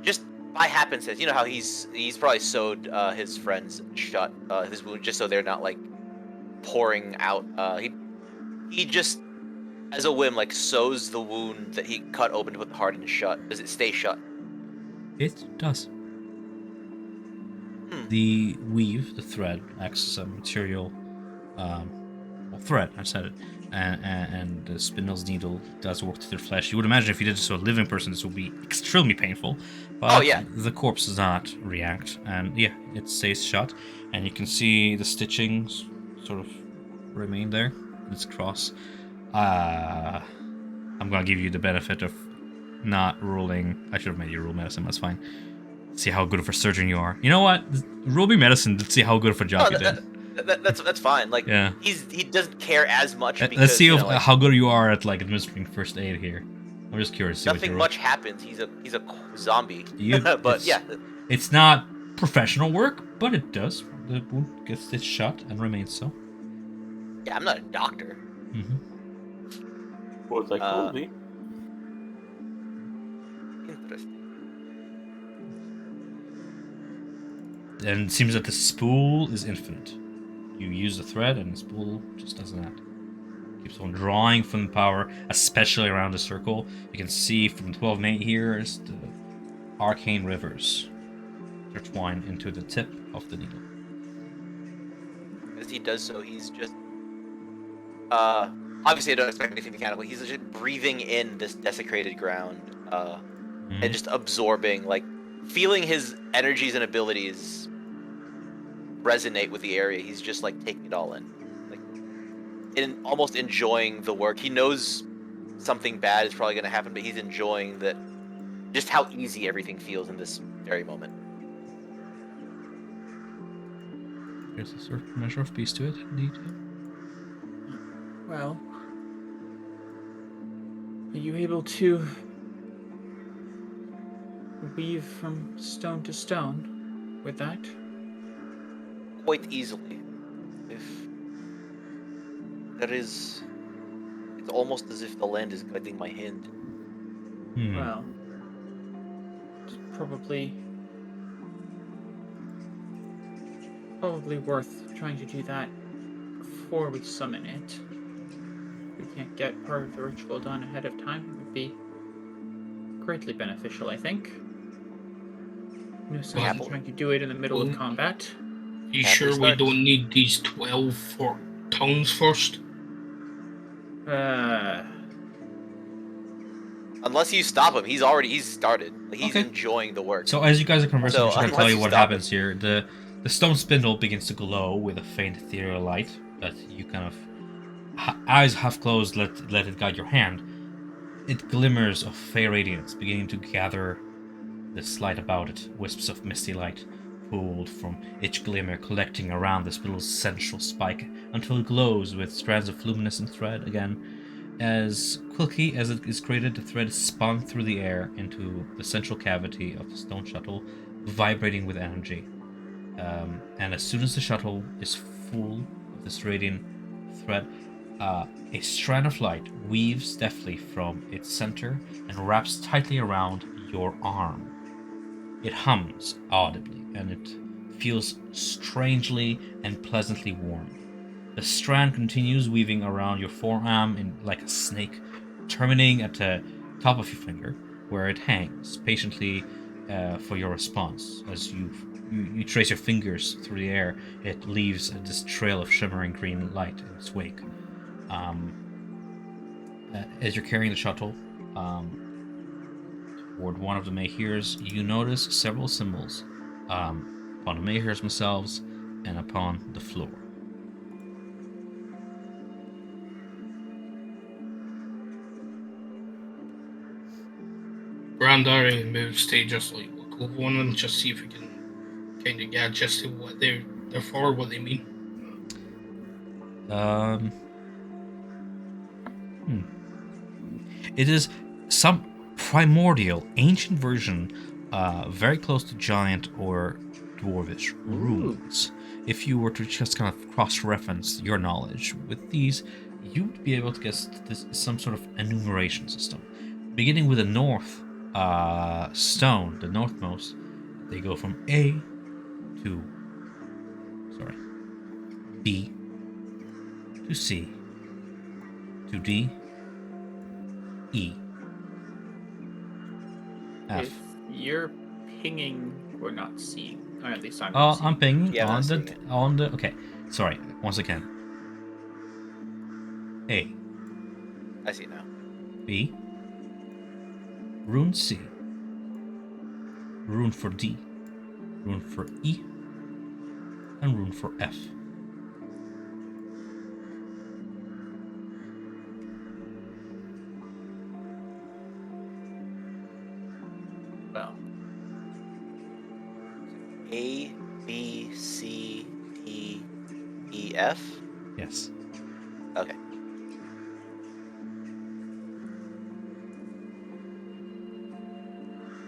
Speaker 5: just by happenstance. You know how he's probably sewed his friends shut his wound just so they're not like pouring out. He just as a whim sews the wound that he cut open to put the heart in shut. Does it stay shut?
Speaker 2: It does. The weave, the thread, acts as a material. Thread, I said it. And the spindle's needle does work through their flesh. You would imagine if you did this to a living person, this would be extremely painful. But the corpse does not react. And yeah, it stays shut. And you can see the stitchings sort of remain there. It's cross. I'm going to give you the benefit of not rolling. I should have made you roll medicine, that's fine. See how good of a surgeon you are. You know what? Roll me medicine to see how good of a job you did.
Speaker 5: That's fine. He doesn't care as much. Because,
Speaker 2: let's see how good you are at administering first aid here. I'm just curious. To see
Speaker 5: nothing much happens. He's a zombie.
Speaker 2: It's not professional work, but it does. The wound gets stitched shut and remains so.
Speaker 5: Yeah, I'm not a doctor.
Speaker 6: Well, I could be.
Speaker 5: Interesting.
Speaker 2: And it seems that the spool is infinite. You use the thread, and the spool just does that. Keeps on drawing from the power, especially around the circle. You can see from 12 8 here is the arcane rivers intertwine into the tip of the needle.
Speaker 5: As he does so, he's just obviously I don't expect anything mechanical. He's just breathing in this desecrated ground, and just absorbing, feeling his energies and abilities resonate with the area. He's just taking it all in. almost enjoying the work. He knows something bad is probably going to happen, but he's enjoying that, just how easy everything feels in this very moment.
Speaker 2: There's a certain measure of peace to it, indeed.
Speaker 1: Well, are you able to weave from stone to stone with that?
Speaker 5: Quite easily. If there is, it's almost as if the land is guiding my hand.
Speaker 1: Well, it's probably worth trying to do that before we summon it. If we can't get part of the ritual done ahead of time, it would be greatly beneficial, I think. No sense in
Speaker 5: Happily.
Speaker 1: trying to do it in the middle of
Speaker 4: Well,
Speaker 1: combat.
Speaker 4: You
Speaker 5: Happily
Speaker 4: sure we
Speaker 5: start.
Speaker 4: don't need these 12 for tongues first?
Speaker 5: Unless you stop him, he's started. Like, he's
Speaker 2: Okay.
Speaker 5: enjoying the work.
Speaker 2: So as you guys are conversing,
Speaker 5: So,
Speaker 2: I'm just gonna
Speaker 5: unless
Speaker 2: tell you
Speaker 5: you
Speaker 2: what
Speaker 5: stop
Speaker 2: happens here. The stone spindle begins to glow with a faint ethereal light that you kind of eyes half closed, let it guide your hand. It glimmers of fair radiance, beginning to gather this light about it, wisps of misty light pooled from each glimmer, collecting around this little central spike until it glows with strands of luminescent thread again. As quickly as it is created, the thread is spun through the air into the central cavity of the stone shuttle, vibrating with energy. And as soon as the shuttle is full of this radiant thread, a strand of light weaves deftly from its center and wraps tightly around your arm. It hums audibly, and it feels strangely and pleasantly warm. The strand continues weaving around your forearm like a snake, terminating at the top of your finger, where it hangs patiently for your response. As you trace your fingers through the air, it leaves this trail of shimmering green light in its wake. As you're carrying the shuttle toward one of the Mahirs, you notice several symbols upon the Mahirs themselves and upon the floor.
Speaker 4: Brandari moves to just like look over one and just see if we can kind of get just to what they're for, what they mean.
Speaker 2: It is some primordial, ancient version, very close to giant or dwarvish runes. If you were to just kind of cross-reference your knowledge with these, you would be able to guess this is some sort of enumeration system. Beginning with the north stone, the northmost, they go from A to, B to C to D, E, F.
Speaker 1: If you're pinging, we're not seeing. Or at least I'm
Speaker 2: Oh,
Speaker 1: not seeing.
Speaker 2: I'm pinging
Speaker 5: Yeah, I'm
Speaker 2: on
Speaker 5: not
Speaker 2: the
Speaker 5: seeing it.
Speaker 2: on the. Okay, sorry. Once again. A,
Speaker 5: I see now.
Speaker 2: B, rune C, rune for D, rune for E, and rune for F.
Speaker 1: Well,
Speaker 5: A, B, C, D, E, F.
Speaker 2: Yes.
Speaker 5: Okay.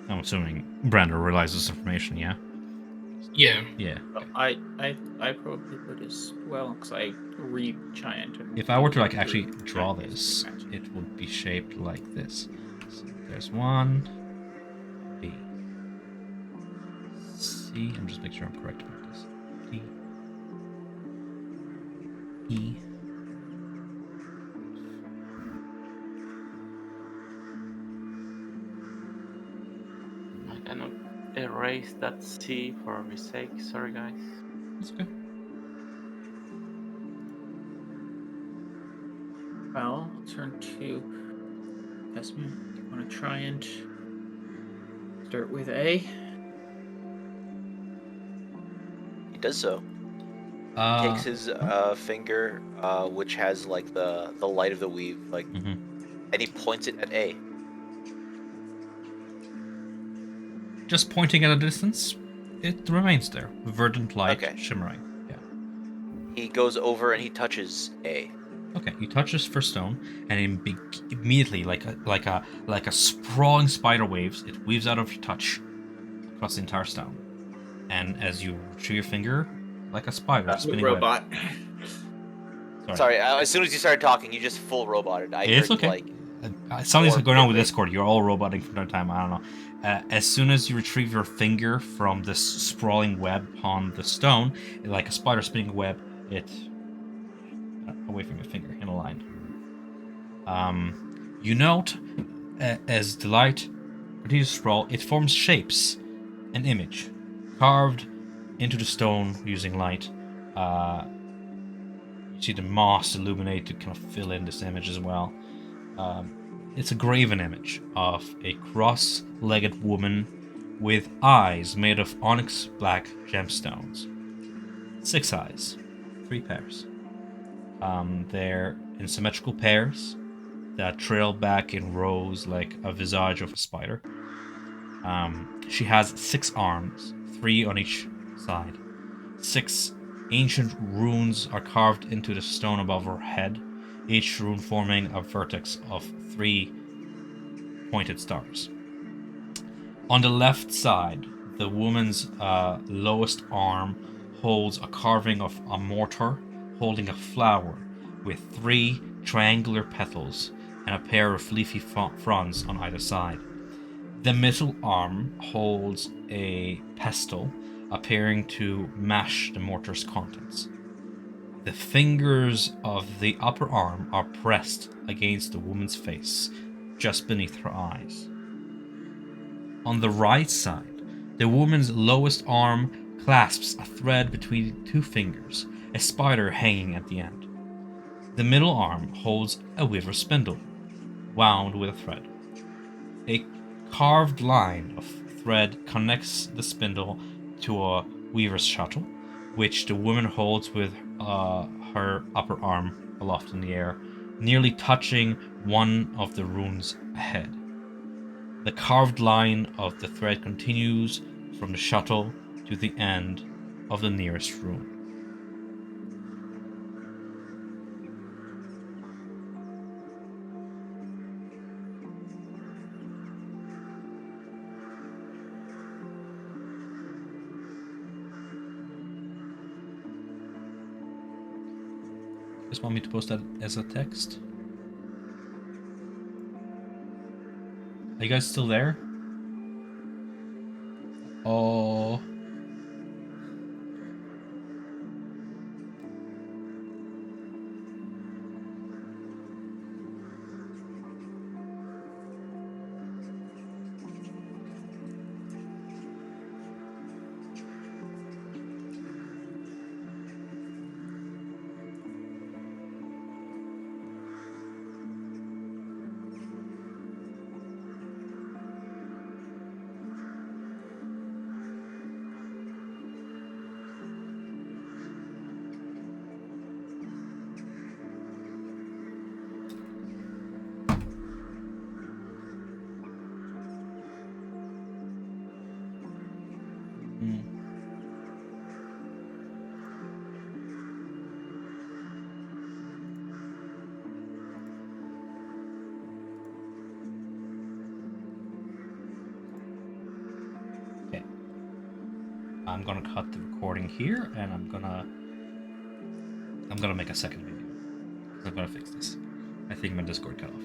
Speaker 2: I'm assuming Brander realizes this information. Yeah.
Speaker 4: Yeah.
Speaker 2: Yeah.
Speaker 1: I probably would as well because I read giant. And
Speaker 2: If I were to like
Speaker 1: read
Speaker 2: actually draw
Speaker 1: giant
Speaker 2: this,
Speaker 1: magic.
Speaker 2: it would be shaped like this. So there's one. B. C. I'm just making sure I'm correct about this. D. E.
Speaker 6: I cannot erase that C for a mistake. Sorry, guys.
Speaker 2: That's okay.
Speaker 1: Well, I'll turn to Esmond. Do you want to try and start with A?
Speaker 5: He does so. takes his finger, which has like the light of the weave, like,
Speaker 2: Mhm.
Speaker 5: and he points it at A.
Speaker 2: Just pointing at a distance, it remains there, verdant light
Speaker 5: Okay.
Speaker 2: shimmering. Yeah.
Speaker 5: He goes over and he touches A.
Speaker 2: Okay, he touches for stone, and immediately, like a sprawling spider waves, it weaves out of your touch across the entire stone. And as you retrieve your finger, like a spider spinning web.
Speaker 1: Robot.
Speaker 5: Sorry, as soon as you started talking, you just full roboted. I
Speaker 2: It's
Speaker 5: heard
Speaker 2: okay.
Speaker 5: like
Speaker 2: Something's
Speaker 5: more
Speaker 2: going on with
Speaker 5: bitrate.
Speaker 2: Discord. You're all roboting from time to time. I don't know. As soon as you retrieve your finger from this sprawling web on the stone, like a spider spinning a web, it away from your finger in a line. You note as the light continues to sprawl, it forms shapes, an image carved into the stone using light. You see the moss illuminate to kind of fill in this image as well. It's a graven image of a cross-legged woman with eyes made of onyx black gemstones. 6 eyes, 3 pairs. They're in symmetrical pairs that trail back in rows like a visage of a spider. She has 6 arms, 3 on each side. 6 ancient runes are carved into the stone above her head, each rune forming a vertex of 3 pointed stars. On the left side, the woman's lowest arm holds a carving of a mortar holding a flower with 3 triangular petals and a pair of leafy fronds on either side. The middle arm holds a pestle appearing to mash the mortar's contents. The fingers of the upper arm are pressed against the woman's face, just beneath her eyes. On the right side, the woman's lowest arm clasps a thread between 2 fingers, a spider hanging at the end. The middle arm holds a weaver's spindle, wound with a thread. A carved line of thread connects the spindle to a weaver's shuttle, which the woman holds with her upper arm aloft in the air, nearly touching one of the runes ahead. The carved line of the thread continues from the shuttle to the end of the nearest rune. Just want me to post that as a text? Are you guys still there? Oh. Okay. I'm gonna cut the recording here, and I'm gonna make a second video. I'm gonna fix this. I think my Discord cut off.